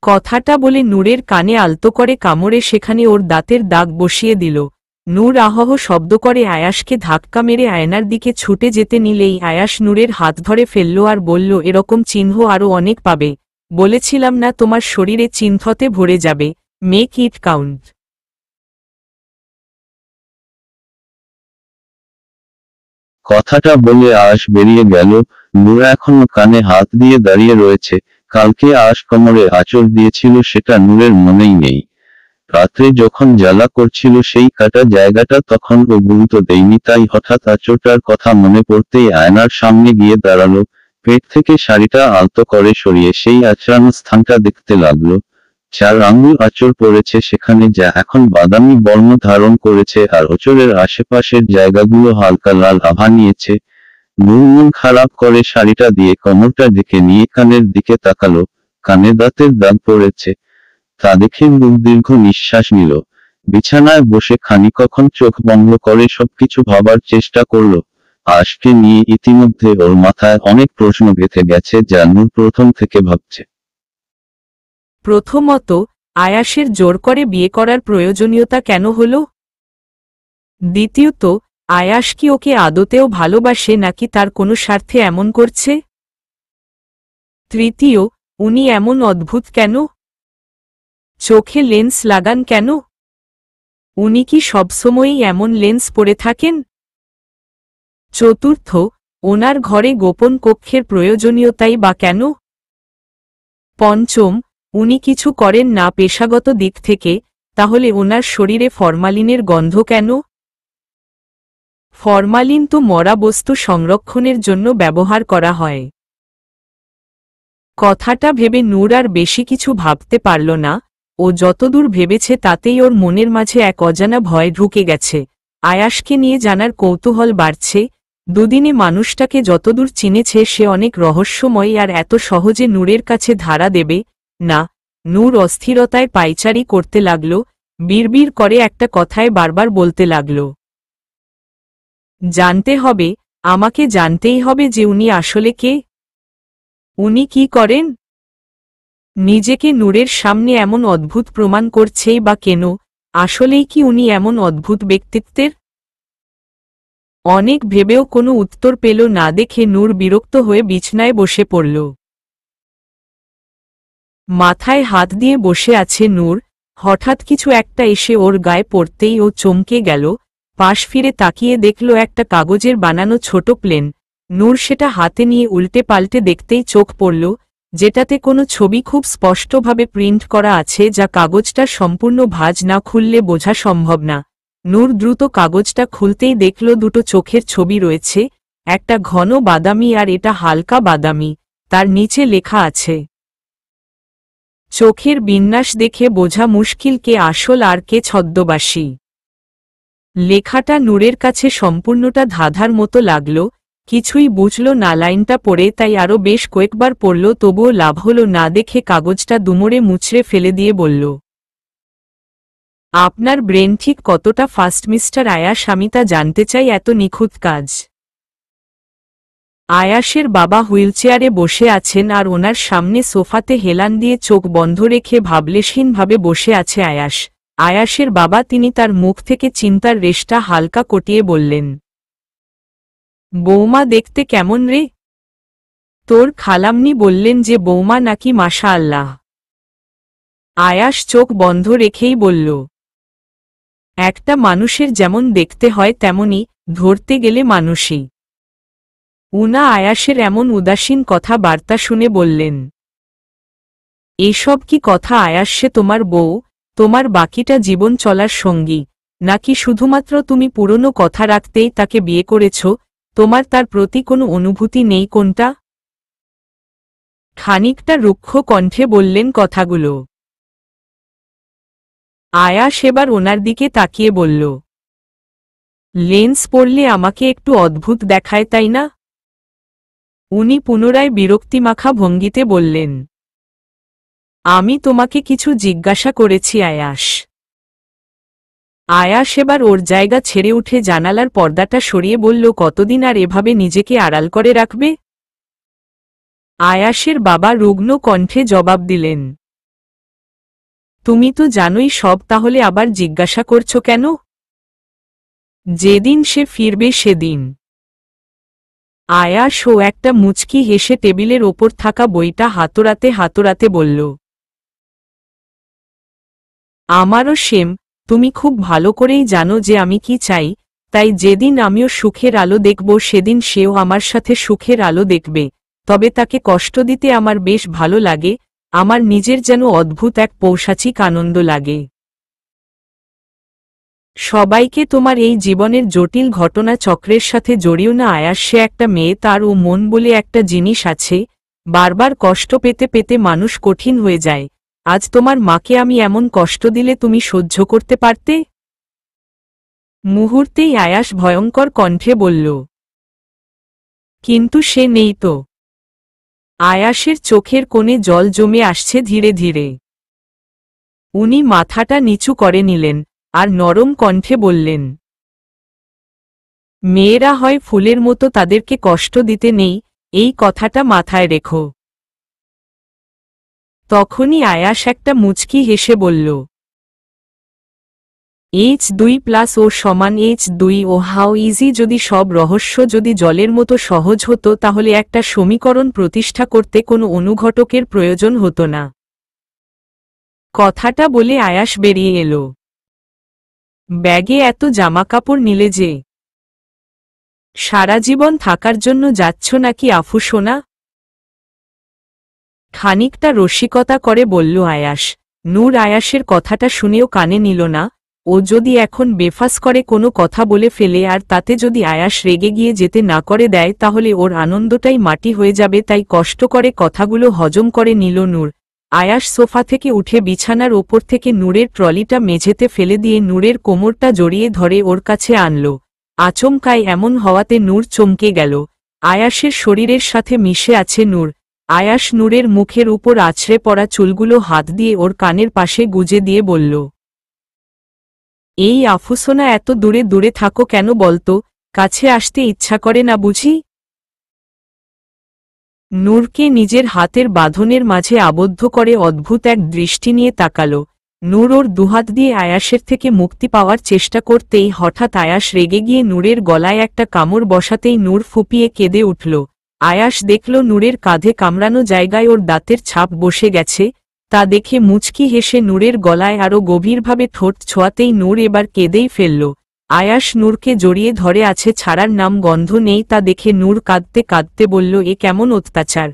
কথাটা বলে নূরের কানে আলতো করে কামড়ে সেখানে ওর দাঁতের দাগ বসিয়ে দিল। নূর আহহ শব্দ করে আয়াসকে ধাক্কা মেরে আয়নার দিকে ছুটে যেতে নিলেই আয়াস নূরের হাত ধরে ফেলল আর বলল, এরকম চিহ্ন আরও অনেক পাবে, বলেছিলাম না তোমার শরীরে চিহ্নতে ভরে যাবে, মেক ইট কাউন্ট। কথাটা বলে আয়াস বেরিয়ে গেল। নূর এখনো কানে হাত দিয়ে দাঁড়িয়ে রয়েছে। কালকে আয়াস কোমরে আঁচড় দিয়েছিল, সেটা নূরের মনেই নেই। রাত্রে যখন জ্বালা করছিল সেই কাটা জায়গাটা তখন ও গুরুত্ব দেয়নি, তাই হঠাৎ আঁচড়টার কথা মনে পড়তেই আয়নার সামনে গিয়ে দাঁড়ালো। পেট থেকে শাড়িটা আলতো করে সরিয়ে সেই আঁচড়ানো স্থানটা দেখতে লাগলো। 4 আঙ্গুল আঁচড় পড়েছে সেখানে, যা এখন বাদামি বর্ণ ধারণ করেছে, আর আঁচড়ের আশেপাশের জায়গাগুলো হালকা লাল আভা নিয়েছে। নূর মন খারাপ করে শাড়িটা দিয়ে কোমরটা ঢেকে নিয়ে কানের দিকে তাকালো। কানে দাঁতের দাগ পড়েছে, তা দেখে নূর দীর্ঘ নিঃশ্বাস নিল। বিছানায় বসে খানিকক্ষণ চোখ বন্ধ করে সবকিছু ভাবার চেষ্টা করল। আয়াসকে নিয়ে ইতিমধ্যে ওর মাথায় অনেক প্রশ্ন গেঁথে গেছে, যা নূর প্রথম থেকে ভাবছে। প্রথমত, আয়াসের জোর করে বিয়ে করার প্রয়োজনীয়তা কেন হল? দ্বিতীয়ত, আয়াস কি ওকে আদতেও ভালোবাসে নাকি তার কোনো স্বার্থে এমন করছে? তৃতীয়, উনি এমন অদ্ভুত কেন? চোখে লেন্স লাগান কেন? উনি কি সবসময়ই এমন লেন্স পরে থাকেন? চতুর্থ, ওনার ঘরে গোপন কক্ষের প্রয়োজনীয়তাই বা কেন? পঞ্চম, উনি কিছু করেন না পেশাগত দিক থেকে, তাহলে ওনার শরীরে ফরমালিনের গন্ধ কেন? ফরমালিন তো মরা বস্তু সংরক্ষণের জন্য ব্যবহার করা হয়। কথাটা ভেবে নূর আর বেশি কিছু ভাবতে পারল না। ও যতদূর ভেবেছে তাতেই ওর মনের মাঝে এক অজানা ভয় ঢুকে গেছে। আয়াসকে নিয়ে জানার কৌতূহল বাড়ছে। দুদিনে মানুষটাকে যতদূর চিনেছে সে অনেক রহস্যময়, আর এত সহজে নূরের কাছে ধারা দেবে না। নূর অস্থিরতায় পায়চারি করতে লাগল, বিড়বিড় করে একটা কথায় বারবার বলতে লাগল, জানতে হবে, আমাকে জানতেই হবে যে উনি আসলে কে, উনি কি করেন, নিজেকে নূরের সামনে এমন অদ্ভুত প্রমাণ করছেই বা কেন? আসলেই কি উনি এমন অদ্ভুত ব্যক্তিত্বের? অনেক ভেবেও কোনো উত্তর পেল না দেখে নূর বিরক্ত হয়ে বিছনায় বসে পড়ল। মাথায় হাত দিয়ে বসে আছে নূর। হঠাৎ কিছু একটা এসে ওর গায়ে পড়তেই ও চমকে গেল। পাশ ফিরে তাকিয়ে দেখল একটা কাগজের বানানো ছোট প্লেন। নূর সেটা হাতে নিয়ে উল্টে পাল্টে দেখতেই চোখ পড়ল, যেটাতে কোনো ছবি খুব স্পষ্টভাবে প্রিন্ট করা আছে, যা কাগজটা সম্পূর্ণ ভাঁজ না খুললে বোঝা সম্ভব না। নূর দ্রুত কাগজটা খুলতেই দেখল দুটো চোখের ছবি রয়েছে, একটা ঘন বাদামি আর এটা হালকা বাদামি। তার নিচে লেখা আছে, চোখের বিন্যাস দেখে বোঝা মুশকিল কে আসল আর কে ছদ্মবাসী। লেখাটা নূরের কাছে সম্পূর্ণটা ধাঁধার মতো লাগল। কিছুই বুঝল না লাইনটা পড়ে, তাই আরও বেশ কয়েকবার পড়ল, তবুও লাভ হল না দেখে কাগজটা দুমড়ে মুচড়ে ফেলে দিয়ে বলল, আপনার ব্রেন ঠিক কতটা ফাস্ট মিস্টার আয়াস? আমি তা জানতে চাই, এত নিখুঁত কাজ। আয়াসের বাবা হুইলচেয়ারে বসে আছেন, আর ওনার সামনে সোফাতে হেলান দিয়ে চোখ বন্ধ রেখে ভাবলেশহীনভাবে বসে আছে আয়াস। আয়াসের বাবা, তিনি তার মুখ থেকে চিন্তার রেশটা হালকা কটিয়ে বললেন, বৌমা দেখতে কেমন রে? তোর খালাম্নি বললেন যে বৌমা নাকি মাশা আল্লাহ। আয়াস চোখ বন্ধ রেখেই বলল, একটা মানুষের যেমন দেখতে হয় তেমনি, ধরতে গেলে মানুষই। উনা আয়াসের এমন উদাসীন কথা বার্তা শুনে বললেন, এসব কি কথা আয়াস? সে তোমার বউ, তোমার বাকিটা জীবন চলার সঙ্গী, নাকি শুধুমাত্র তুমি পুরনো কথা রাখতেই তাকে বিয়ে করেছ? তোমার তার প্রতি কোনো অনুভূতি নেই কোনটা? খানিকটা রুক্ষ কণ্ঠে বললেন কথাগুলো। আয়াস এবার ওনার দিকে তাকিয়ে বলল, লেন্স পরলে আমাকে একটু অদ্ভুত দেখায়, তাই না? উনি পুনরায় বিরক্তিমাখা ভঙ্গিতে বললেন, আমি তোমাকে কিছু জিজ্ঞাসা করেছি আয়াস। আয়াস এবার ওর জায়গা ছেড়ে উঠে জানালার পর্দাটা সরিয়ে বলল, কতদিন আর এভাবে নিজেকে আড়াল করে রাখবে? আয়াসের বাবা রুগ্ন কণ্ঠে জবাব দিলেন, তুমি তো জানোই সব, তাহলে আবার জিজ্ঞাসা করছো কেন? যেদিন সে ফিরবে সেদিন। আয়াস ও একটা মুচকি হেসে টেবিলের ওপর থাকা বইটা হাতড়াতে হাতড়াতে বলল, আমারও সেম, তুমি খুব ভালো করেই জানো যে আমি কি চাই, তাই যেদিন আমিও সুখের আলো দেখব সেদিন সেও আমার সাথে সুখের আলো দেখবে, তবে তাকে কষ্ট দিতে আমার বেশ ভালো লাগে, আমার নিজের যেন অদ্ভুত এক পৌশাচিক আনন্দ লাগে। সবাইকে তোমার এই জীবনের জটিল ঘটনা চক্রের সাথে জড়িও না আয়াস। সে একটা মেয়ে, তার ও মন বলে একটা জিনিস আছে, বারবার কষ্ট পেতে পেতে মানুষ কঠিন হয়ে যায়। আজ তোমার মাকে আমি এমন কষ্ট দিলে তুমি সহ্য করতে পারতে? মুহূর্তেই আয়াস ভয়ঙ্কর কণ্ঠে বলল। কিন্তু সে নেই তো। আয়াসের চোখের কোণে জল জমে আসছে ধীরে ধীরে। উনি মাথাটা নিচু করে নিলেন, আর নরম কণ্ঠে বললেন, মেয়েরা হয় ফুলের মতো, তাদেরকে কষ্ট দিতে নেই, এই কথাটা মাথায় রেখো। তখনই আয়াস একটা মুচকি হেসে বলল, H2+O=H2O হাউ ইজি। যদি সব রহস্য যদি জলের মতো সহজ হতো তাহলে একটা সমীকরণ প্রতিষ্ঠা করতে কোনো অনুঘটকের প্রয়োজন হতো না। কথাটা বলে আয়াস বেরিয়ে এলো। ব্যাগে এত জামাকাপড় নিলে যে? সারা জীবন থাকার জন্য যাচ্ছ নাকি আফু সোনা? খানিকটা রসিকতা করে বলল আয়াস। নূর আয়াসের কথাটা শুনেও কানে নিল না। ও যদি এখন বেফাস করে কোনো কথা বলে ফেলে আর তাতে যদি আয়াস রেগে গিয়ে যেতে না করে দেয় তাহলে ওর আনন্দটাই মাটি হয়ে যাবে, তাই কষ্ট করে কথাগুলো হজম করে নিল নূর। আয়াস সোফা থেকে উঠে বিছানার ওপর থেকে নূরের ট্রলিটা মেঝেতে ফেলে দিয়ে নূরের কোমরটা জড়িয়ে ধরে ওর কাছে আনল। আচমকায় এমন হওয়াতে নূর চমকে গেল। আয়াসের শরীরের সাথে মিশে আছে নূর। আয়াস নূরের মুখের উপর আছড়ে পড়া চুলগুলো হাত দিয়ে ওর কানের পাশে গুজে দিয়ে বলল, এই আফুসোনা, এত দূরে দূরে থাকো কেন বলতো? কাছে আসতে ইচ্ছা করে না বুঝি? নূরকে নিজের হাতের বাঁধনের মাঝে আবদ্ধ করে অদ্ভুত এক দৃষ্টি নিয়ে তাকাল। নূর ওর দুহাত দিয়ে আয়াসের থেকে মুক্তি পাওয়ার চেষ্টা করতেই হঠাৎ আয়াস রেগে গিয়ে নূরের গলায় একটা কামড় বসাতেই নূর ফুঁপিয়ে কেঁদে উঠল। আয়াস দেখল নূরের কাঁধে কামড়ানো জায়গায় ওর দাঁতের ছাপ বসে গেছে, তা দেখে মুচকি হেসে নূরের গলায় আরও গভীরভাবে ঠোঁট ছোঁয়াতেই নূর এবার কেঁদেই ফেলল। আয়াস নূরকে জড়িয়ে ধরে আছে, ছাড়ার নাম গন্ধ নেই, তা দেখে নূর কাঁদতে কাঁদতে বলল, এ কেমন অত্যাচার?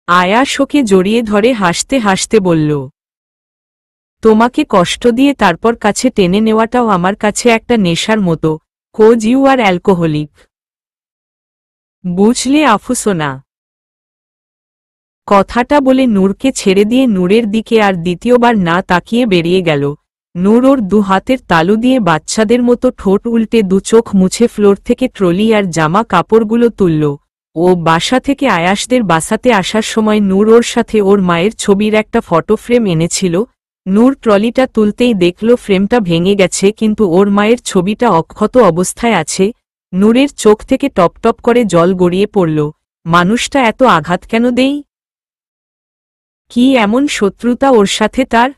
আয়াস ওকে জড়িয়ে ধরে হাসতে হাসতে বলল, তোমাকে কষ্ট দিয়ে তারপর কাছে টেনে নেওয়াটাও আমার কাছে একটা নেশার মতো, কোজ ইউ আর অ্যালকোহলিক। বুঝলে আফুসোনা? কথাটা বলে নূরকে ছেড়ে দিয়ে নূরের দিকে আর দ্বিতীয়বার না তাকিয়ে বেরিয়ে গেল। নূর ওর দু হাতের তালু দিয়ে বাচ্চাদের মতো ঠোঁট উল্টে দু চোখ মুছে ফ্লোর থেকে ট্রলি আর জামা কাপড়গুলো তুলল। ও বাসা থেকে আয়াসদের বাসাতে আসার সময় নূর ওর সাথে ওর মায়ের ছবির একটা ফটো ফ্রেম এনেছিল। নূর ট্রলিটা তুলতেই দেখল ফ্রেমটা ভেঙে গেছে, কিন্তু ওর মায়ের ছবিটা অক্ষত অবস্থায় আছে। নূরের চোখ থেকে টপটপ করে জল গড়িয়ে পড়ল। মানুষটা এত আঘাত কেন দেই? কি এমন শত্রুতা ওর সাথে তার?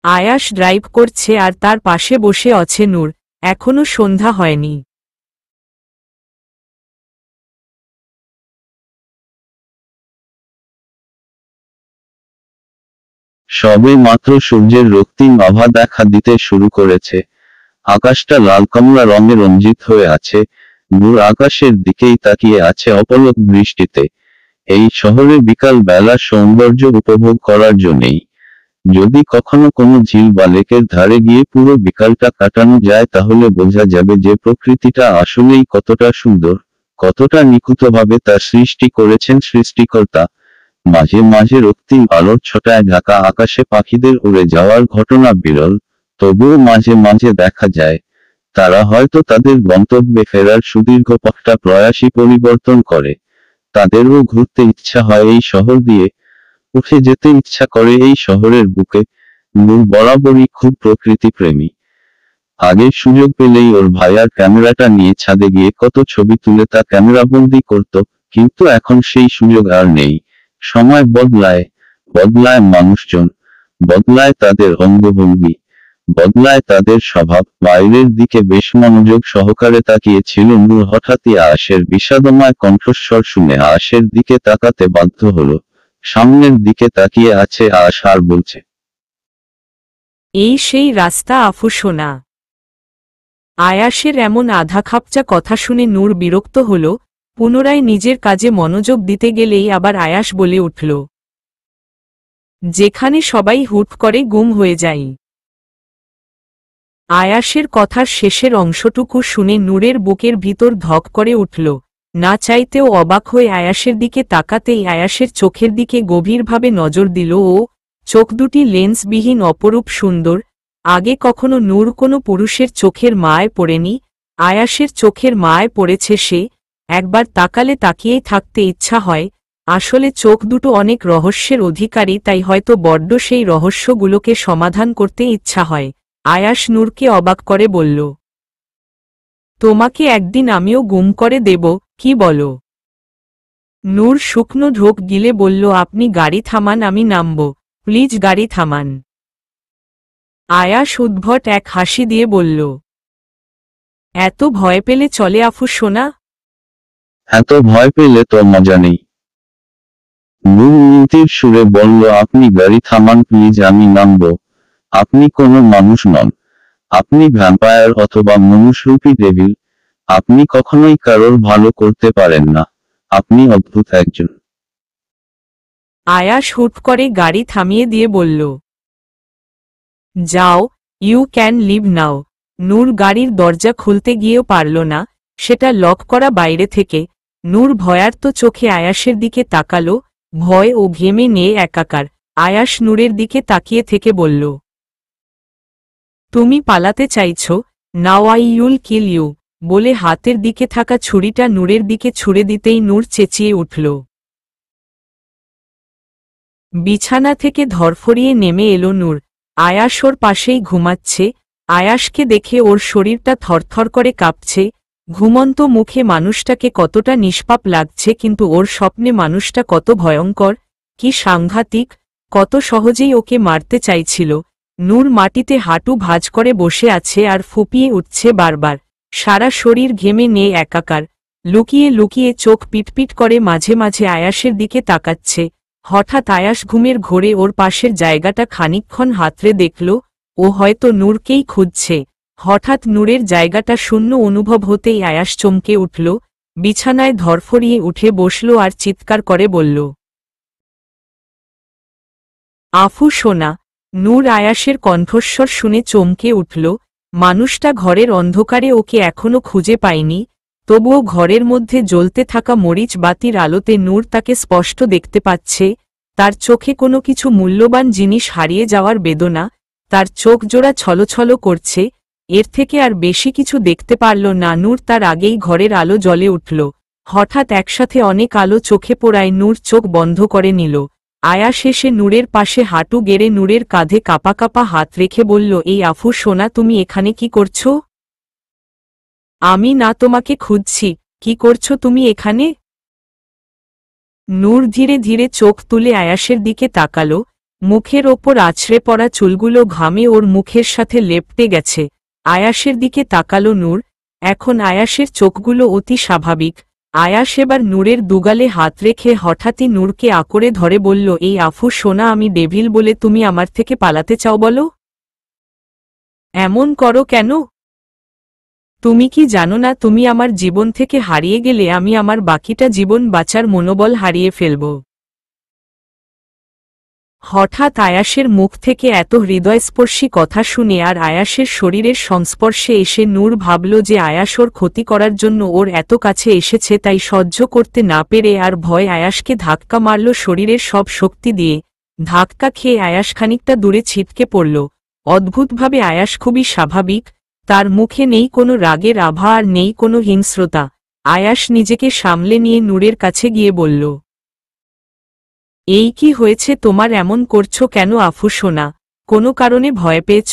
আয়াস ড্রাইভ করছে আর তার পাশে বসে আছে নূর। এখনো সন্ধ্যা হয়নি। সবে মাত্র সূর্যের রক্তিম আভা দেখা দিতে শুরু করেছে। আকাশটা লাল কমলা রঙে রঞ্জিত হয়ে আছে। নূর আকাশের দিকেই তাকিয়ে আছে অপলক দৃষ্টিতে। এই শহরে বিকাল বেলার সৌন্দর্য উপভোগ করার জন্যই। যদি কখনো কোনো ঝিল বা লেকের ধারে গিয়ে পুরো বিকালটা কাটানো যায় তাহলে বোঝা যাবে যে প্রকৃতিটা আসলেই কতটা সুন্দর, কতটা নিখুঁতভাবে তা সৃষ্টি করেছেন সৃষ্টিকর্তা। মাঝে মাঝে রক্তিম আলোর ছটায় ঢাকা আকাশে পাখিদের উড়ে যাওয়ার ঘটনা বিরল, তবুও মাঝে মাঝে দেখা যায় তারা হয়তো তাদের গন্তব্যে ফেরার সুদীর্ঘ পথটা প্রয়াসী পরিবর্তন করে। তাদেরও ঘুরতে ইচ্ছা হয় এই শহর দিয়ে, উঠে যেতে ইচ্ছা করে এই শহরের বুকে। নূর বরাবরই খুব প্রকৃতি প্রেমী। আগে সুযোগ পেলেই ওর ভাইয়ার ক্যামেরাটা নিয়ে ছাদে গিয়ে কত ছবি তুলে তা ক্যামেরাবন্দি করত, কিন্তু এখন সেই সুযোগ আর নেই। সময় বদলায়, বদলায় মানুষজন, বদলায় তাদের অঙ্গভঙ্গি, বদলায় তাদের স্বভাব। বাইরের দিকে বেশ মনোযোগ সহকারে তাকিয়েছিল নূর। হঠাৎই আয়াসের বিষাদময় কণ্ঠস্বর শুনে আয়াসের দিকে তাকাতে বাধ্য হলো। সামনের দিকে তাকিয়ে আছে আয়াস আর বলছে, এই সেই রাস্তা আফু সোনা। আয়াসের এমন আধা খাপচা কথা শুনে নূর বিরক্ত হল। পুনরায় নিজের কাজে মনোযোগ দিতে গেলেই আবার আয়াস বলে উঠল, যেখানে সবাই হুট করে গুম হয়ে যায়। আয়াসের কথার শেষের অংশটুকু শুনে নূরের বুকের ভিতর ধক করে উঠল। না চাইতেও অবাক হয়ে আয়াসের দিকে তাকাতেই আয়াসের চোখের দিকে গভীরভাবে নজর দিল ও চোখ দুটি লেন্সবিহীন অপরূপ সুন্দর। আগে কখনো নূর কোনো পুরুষের চোখের মায় পড়েনি। আয়াসের চোখের মায় পড়েছে সে। একবার তাকালে তাকিয়েই থাকতে ইচ্ছা হয়। আসলে চোখ দুটো অনেক রহস্যের অধিকারী, তাই হয়তো বড্ড সেই রহস্যগুলোকে সমাধান করতে ইচ্ছা হয়। আয়াস নূরকে অবাক করে বলল, তোমাকে একদিন আমিও গুম করে দেব, কি বলো? নূর শুকনো ঢোক গিলে বলল, আপনি গাড়ি থামান, আমি নামব, প্লিজ গাড়ি থামান। আয়াস উদ্ভট এক হাসি দিয়ে বলল, এত ভয় পেলে চলে আফু সোনা? এত ভয় পেলে তো মজা নেই। নূর মিনতির সুরে বলল, আপনি গাড়ি থামান প্লিজ, আমি নামব। আপনি কোনো মানুষ নন। আপনি ভ্যাম্পায়ার অথবা মনুষ্যরূপী ডেভিল। আপনি কখনোই কারোর ভালো করতে পারেন না। আপনি অদ্ভুত একজন। আয়াস হুট করে গাড়ি থামিয়ে দিয়ে বলল, যাও, ইউ ক্যান লিভ নাও। নূর গাড়ির দরজা খুলতে গিয়েও পারল না, সেটা লক করা বাইরে থেকে। নূর ভয়ার্ত চোখে আয়াসের দিকে তাকালো, ভয় ও ঘেমে নিয়ে একাকার। আয়াস নূরের দিকে তাকিয়ে থেকে বলল, তুমি পালাতে চাইছ? Now I will kill you. বলে হাতের দিকে থাকা ছুরিটা নূরের দিকে ছুড়ে দিতেই নূর চেঁচিয়ে উঠল। বিছানা থেকে ধরফরিয়ে নেমে এলো নূর। আয়াস ওর পাশেই ঘুমাচ্ছে। আয়াসকে দেখে ওর শরীরটা থরথর করে কাঁপছে। ঘুমন্ত মুখে মানুষটাকে কতটা নিষ্পাপ লাগছে, কিন্তু ওর স্বপ্নে মানুষটা কত ভয়ঙ্কর, কি সাংঘাতিক, কত সহজেই ওকে মারতে চাইছিল। নূর মাটিতে হাঁটু ভাঁজ করে বসে আছে আর ফুপিয়ে উঠছে বারবার। সারা শরীর ঘেমে নিয়ে একাকার। লুকিয়ে লুকিয়ে চোখ পিটপিট করে মাঝে মাঝে আয়াসের দিকে তাকাচ্ছে। হঠাৎ আয়াস ঘুমের ঘোরে ওর পাশের জায়গাটা খানিকক্ষণ হাতড়ে দেখল। ও হয়তো নূরকেই খুঁজছে। হঠাৎ নূরের জায়গাটা শূন্য অনুভব হতেই আয়াস চমকে উঠল, বিছানায় ধরফরিয়ে উঠে বসল আর চিৎকার করে বলল, আফু সোনা। নূর আয়াসের কণ্ঠস্বর শুনে চমকে উঠল। মানুষটা ঘরের অন্ধকারে ওকে এখনো খুঁজে পায়নি, তবুও ঘরের মধ্যে জ্বলতে থাকা মরিচ বাতির আলোতে নূর তাকে স্পষ্ট দেখতে পাচ্ছে। তার চোখে কোনো কিছু মূল্যবান জিনিস হারিয়ে যাওয়ার বেদনা। তার চোখ জোড়া ছলছল করছে। এর থেকে আর বেশি কিছু দেখতে পারল না নূর। তার আগেই ঘরের আলো জ্বলে উঠল। হঠাৎ একসাথে অনেক আলো চোখে পড়ায় নূর চোখ বন্ধ করে নিল। আয়াস এসে নূরের পাশে হাঁটু গেড়ে নূরের কাঁধে কাঁপা কাঁপা হাত রেখে বলল, এই আফু সোনা, তুমি এখানে কি করছো? আমি না তোমাকে খুঁজছি, কি করছো তুমি এখানে? নূর ধীরে ধীরে চোখ তুলে আয়াসের দিকে তাকালো। মুখের ওপর আছড়ে পড়া চুলগুলো ঘামে ওর মুখের সাথে লেপটে গেছে। আয়াসের দিকে তাকালো নূর। এখন আয়াসের চোখগুলো অতি স্বাভাবিক। আয়াস এবার নূরের দুগালে হাত রেখে হঠাৎই নূরকে আঁকড়ে ধরে বলল, এই আফু সোনা, আমি ডেভিল বলে তুমি আমার থেকে পালাতে চাও বলো? এমন করো কেন? তুমি কি জানো না, তুমি আমার জীবন থেকে হারিয়ে গেলে আমি আমার বাকিটা জীবন বাঁচার মনোবল হারিয়ে ফেলব। হঠাৎ আয়াসের মুখ থেকে এত হৃদয়স্পর্শী কথা শুনে আর আয়াসের শরীরের সংস্পর্শে এসে নূর ভাবল যে আয়াস ওর ক্ষতি করার জন্য ওর এত কাছে এসেছে, তাই সহ্য করতে না পেরে আর ভয় আয়াসকে ধাক্কা মারল শরীরের সব শক্তি দিয়ে। ধাক্কা খেয়ে আয়াস খানিকটা দূরে ছিটকে পড়ল। অদ্ভুতভাবে আয়াস খুবই স্বাভাবিক। তার মুখে নেই কোনো রাগের আভা আর নেই কোনো হিংস্রতা। আয়াস নিজেকে সামলে নিয়ে নূরের কাছে গিয়ে বলল, এই কি হয়েছে তোমার, এমন করছো কেন আফু সোনা? কোনো কারণে ভয় পেয়েছ?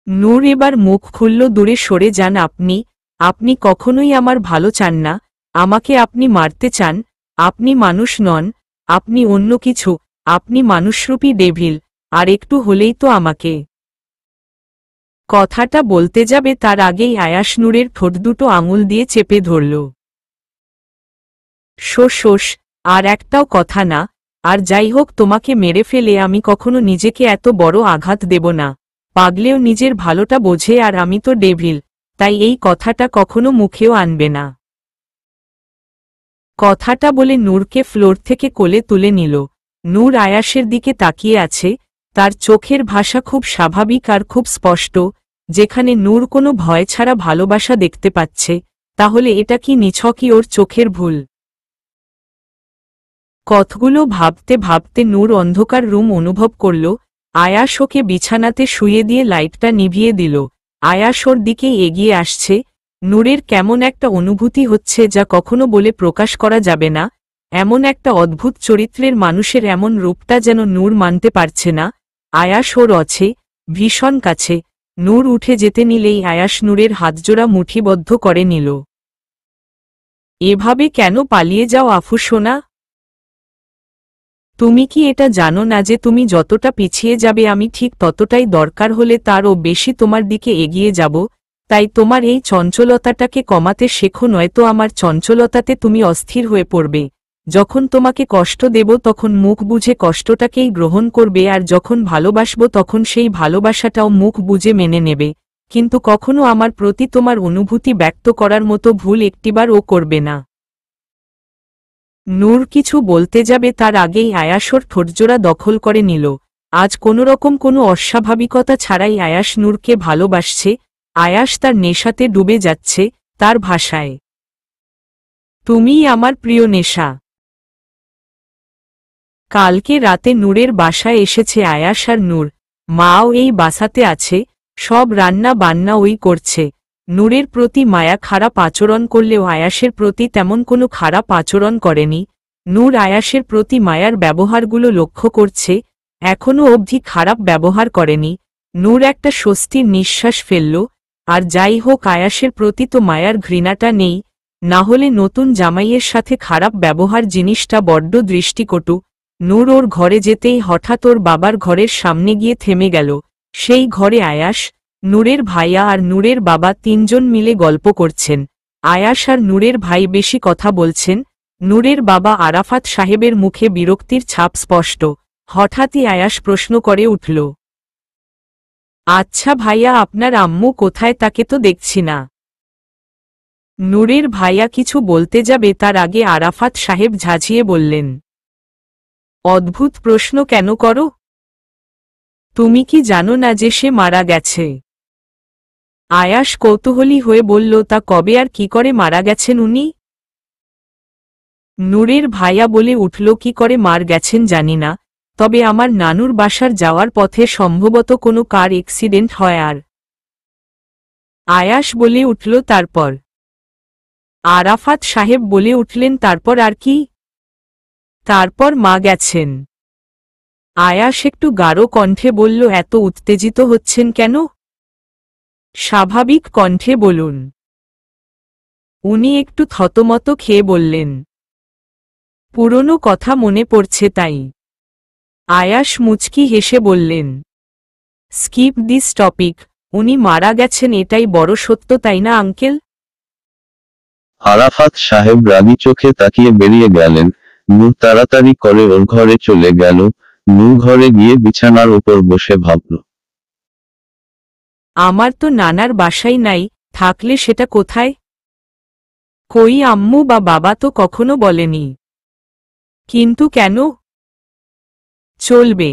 নূর এবার মুখ খুলল, দূরে সরে যান আপনি। আপনি কখনোই আমার ভালো চান না। আমাকে আপনি মারতে চান। আপনি মানুষ নন, আপনি অন্য কিছু। আপনি মানুষরূপী ডেভিল। আর একটু হলেই তো আমাকে। কথাটা বলতে যাবে তার আগেই আয়াস নূরের ঠোঁট দুটো আঙুল দিয়ে চেপে ধরল। শোষ, আর একটাও কথা না, আর যাই হোক তোমাকে মেরে ফেলে আমি কখনো নিজেকে এত বড় আঘাত দেব না। পাগলেও নিজের ভালোটা বোঝে, আর আমি তো ডেভিল, তাই এই কথাটা কখনো মুখেও আনবে না। কথাটা বলে নূরকে ফ্লোর থেকে কোলে তুলে নিল। নূর আয়াসের দিকে তাকিয়ে আছে, তার চোখের ভাষা খুব স্বাভাবিক আর খুব স্পষ্ট। যেখানে নূর কোনো ভয় ছাড়া ভালোবাসা দেখতে পাচ্ছে, তাহলে এটা কি নিছকই ওর চোখের ভুল? কথাগুলো ভাবতে ভাবতে নূর অন্ধকার রুম অনুভব করল। আয়াস ওকে বিছানাতে শুয়ে দিয়ে লাইটটা নিভিয়ে দিল। আয়াস ওর দিকেই এগিয়ে আসছে। নূরের কেমন একটা অনুভূতি হচ্ছে যা কখনো বলে প্রকাশ করা যাবে না। এমন একটা অদ্ভুত চরিত্রের মানুষের এমন রূপটা যেন নূর মানতে পারছে না। আয়াস ওর আছে, ভীষণ কাছে। নূর উঠে যেতে নিলেই আয়াস নূরের হাতজোড়া মুঠিবদ্ধ করে নিল। এভাবে কেন পালিয়ে যাও আফু সোনা? তুমি কি এটা জানো না যে তুমি যতটা পিছিয়ে যাবে আমি ঠিক ততটাই দরকার হলে তারও বেশি তোমার দিকে এগিয়ে যাব? তাই তোমার এই চঞ্চলতাটাকে কমাতে শেখো, নয়তো আমার চঞ্চলতাতে তুমি অস্থির হয়ে পড়বে। যখন তোমাকে কষ্ট দেব তখন মুখ বুঝে কষ্টটাকেই গ্রহণ করবে, আর যখন ভালোবাসব তখন সেই ভালোবাসাটাও মুখ বুঝে মেনে নেবে। কিন্তু কখনো আমার প্রতি তোমার অনুভূতি ব্যক্ত করার মতো ভুল একটিবারও করবে না। নূর কিছু বলতে যাবে তার আগেই আয়াস ওর ঠোঁটজোড়া দখল করে নিল। আজ কোনোরকম কোনো অস্বাভাবিকতা ছাড়াই আয়াস নূরকে ভালোবাসছে। আয়াস তার নেশাতে ডুবে যাচ্ছে। তার ভাষায়, তুমিই আমার প্রিয় নেশা। কালকে রাতে নূরের বাসায় এসেছে আয়াস আর নূর। মাও এই বাসাতে আছে, সব রান্না বান্না ওই করছে। নূরের প্রতি মায়া খারাপ আচরণ করলেও আয়াসের প্রতি তেমন কোনো খারাপ আচরণ করেনি। নূর আয়াসের প্রতি মায়ার ব্যবহারগুলো লক্ষ্য করছে, এখনও অবধি খারাপ ব্যবহার করেনি। নূর একটা স্বস্তির নিঃশ্বাস ফেলল। আর যাই হোক, আয়াসের প্রতি তো মায়ার ঘৃণাটা নেই, না হলে নতুন জামাইয়ের সাথে খারাপ ব্যবহার জিনিসটা বড্ড দৃষ্টিকটু। নূর ওর ঘরে যেতেই হঠাৎ ওর বাবার ঘরের সামনে গিয়ে থেমে গেল। সেই ঘরে আয়াস, নূরের ভাইয়া আর নূরের বাবা তিনজন মিলে গল্প করছেন। আয়াস আর নূরের ভাই বেশি কথা বলছেন। নূরের বাবা আরাফাত সাহেবের মুখে বিরক্তির ছাপ স্পষ্ট। হঠাৎই আয়াস প্রশ্ন করে উঠল, আচ্ছা ভাইয়া, আপনার আম্মু কোথায়? তাকে তো দেখছি না। নূরের ভাইয়া কিছু বলতে যাবে তার আগে আরাফাত সাহেব ঝাঁঝিয়ে বললেন, অদ্ভুত প্রশ্ন কেন করো? তুমি কি জানো না যে সে মারা গেছে? আয়াস কৌতূহলী হয়ে বলল, তা কবে আর কি করে মারা গেছেন উনি? নূরের ভাইয়া বলে উঠল, কি করে মার গেছেন জানি না, তবে আমার নানুর বাসার যাওয়ার পথে সম্ভবত কোনো কার অ্যাক্সিডেন্ট হয়। আর আয়াস বলে উঠল, তারপর? আরাফাত সাহেব বলে উঠলেন, তারপর আর কি? তারপর মা গেছেন। আয়াস একটু গাঢ় কণ্ঠে বলল, এত উত্তেজিত হচ্ছেন কেন? স্বাভাবিক কণ্ঠে বলুন। উনি একটু থতমত খেয়ে বললেন, পুরনো কথা মনে পড়ছে তাই। আয়াস মুচকি হেসে বললেন, স্কিপ দিস টপিক। উনি মারা গেছেন এটাই বড় সত্য, তাই না আঙ্কেল? আরাফাত সাহেব রাগী চোখে তাকিয়ে বেরিয়ে গেলেন। নূর তাড়াতাড়ি করে ওর ঘরে চলে গেল। নূর ঘরে গিয়ে বিছানার উপর বসে ভাবল, আমার তো নানার বাসাই নাই, থাকলে সেটা কোথায়? কই, আম্মু বা বাবা তো কখনো বলেনি। কিন্তু কেন? চলবে।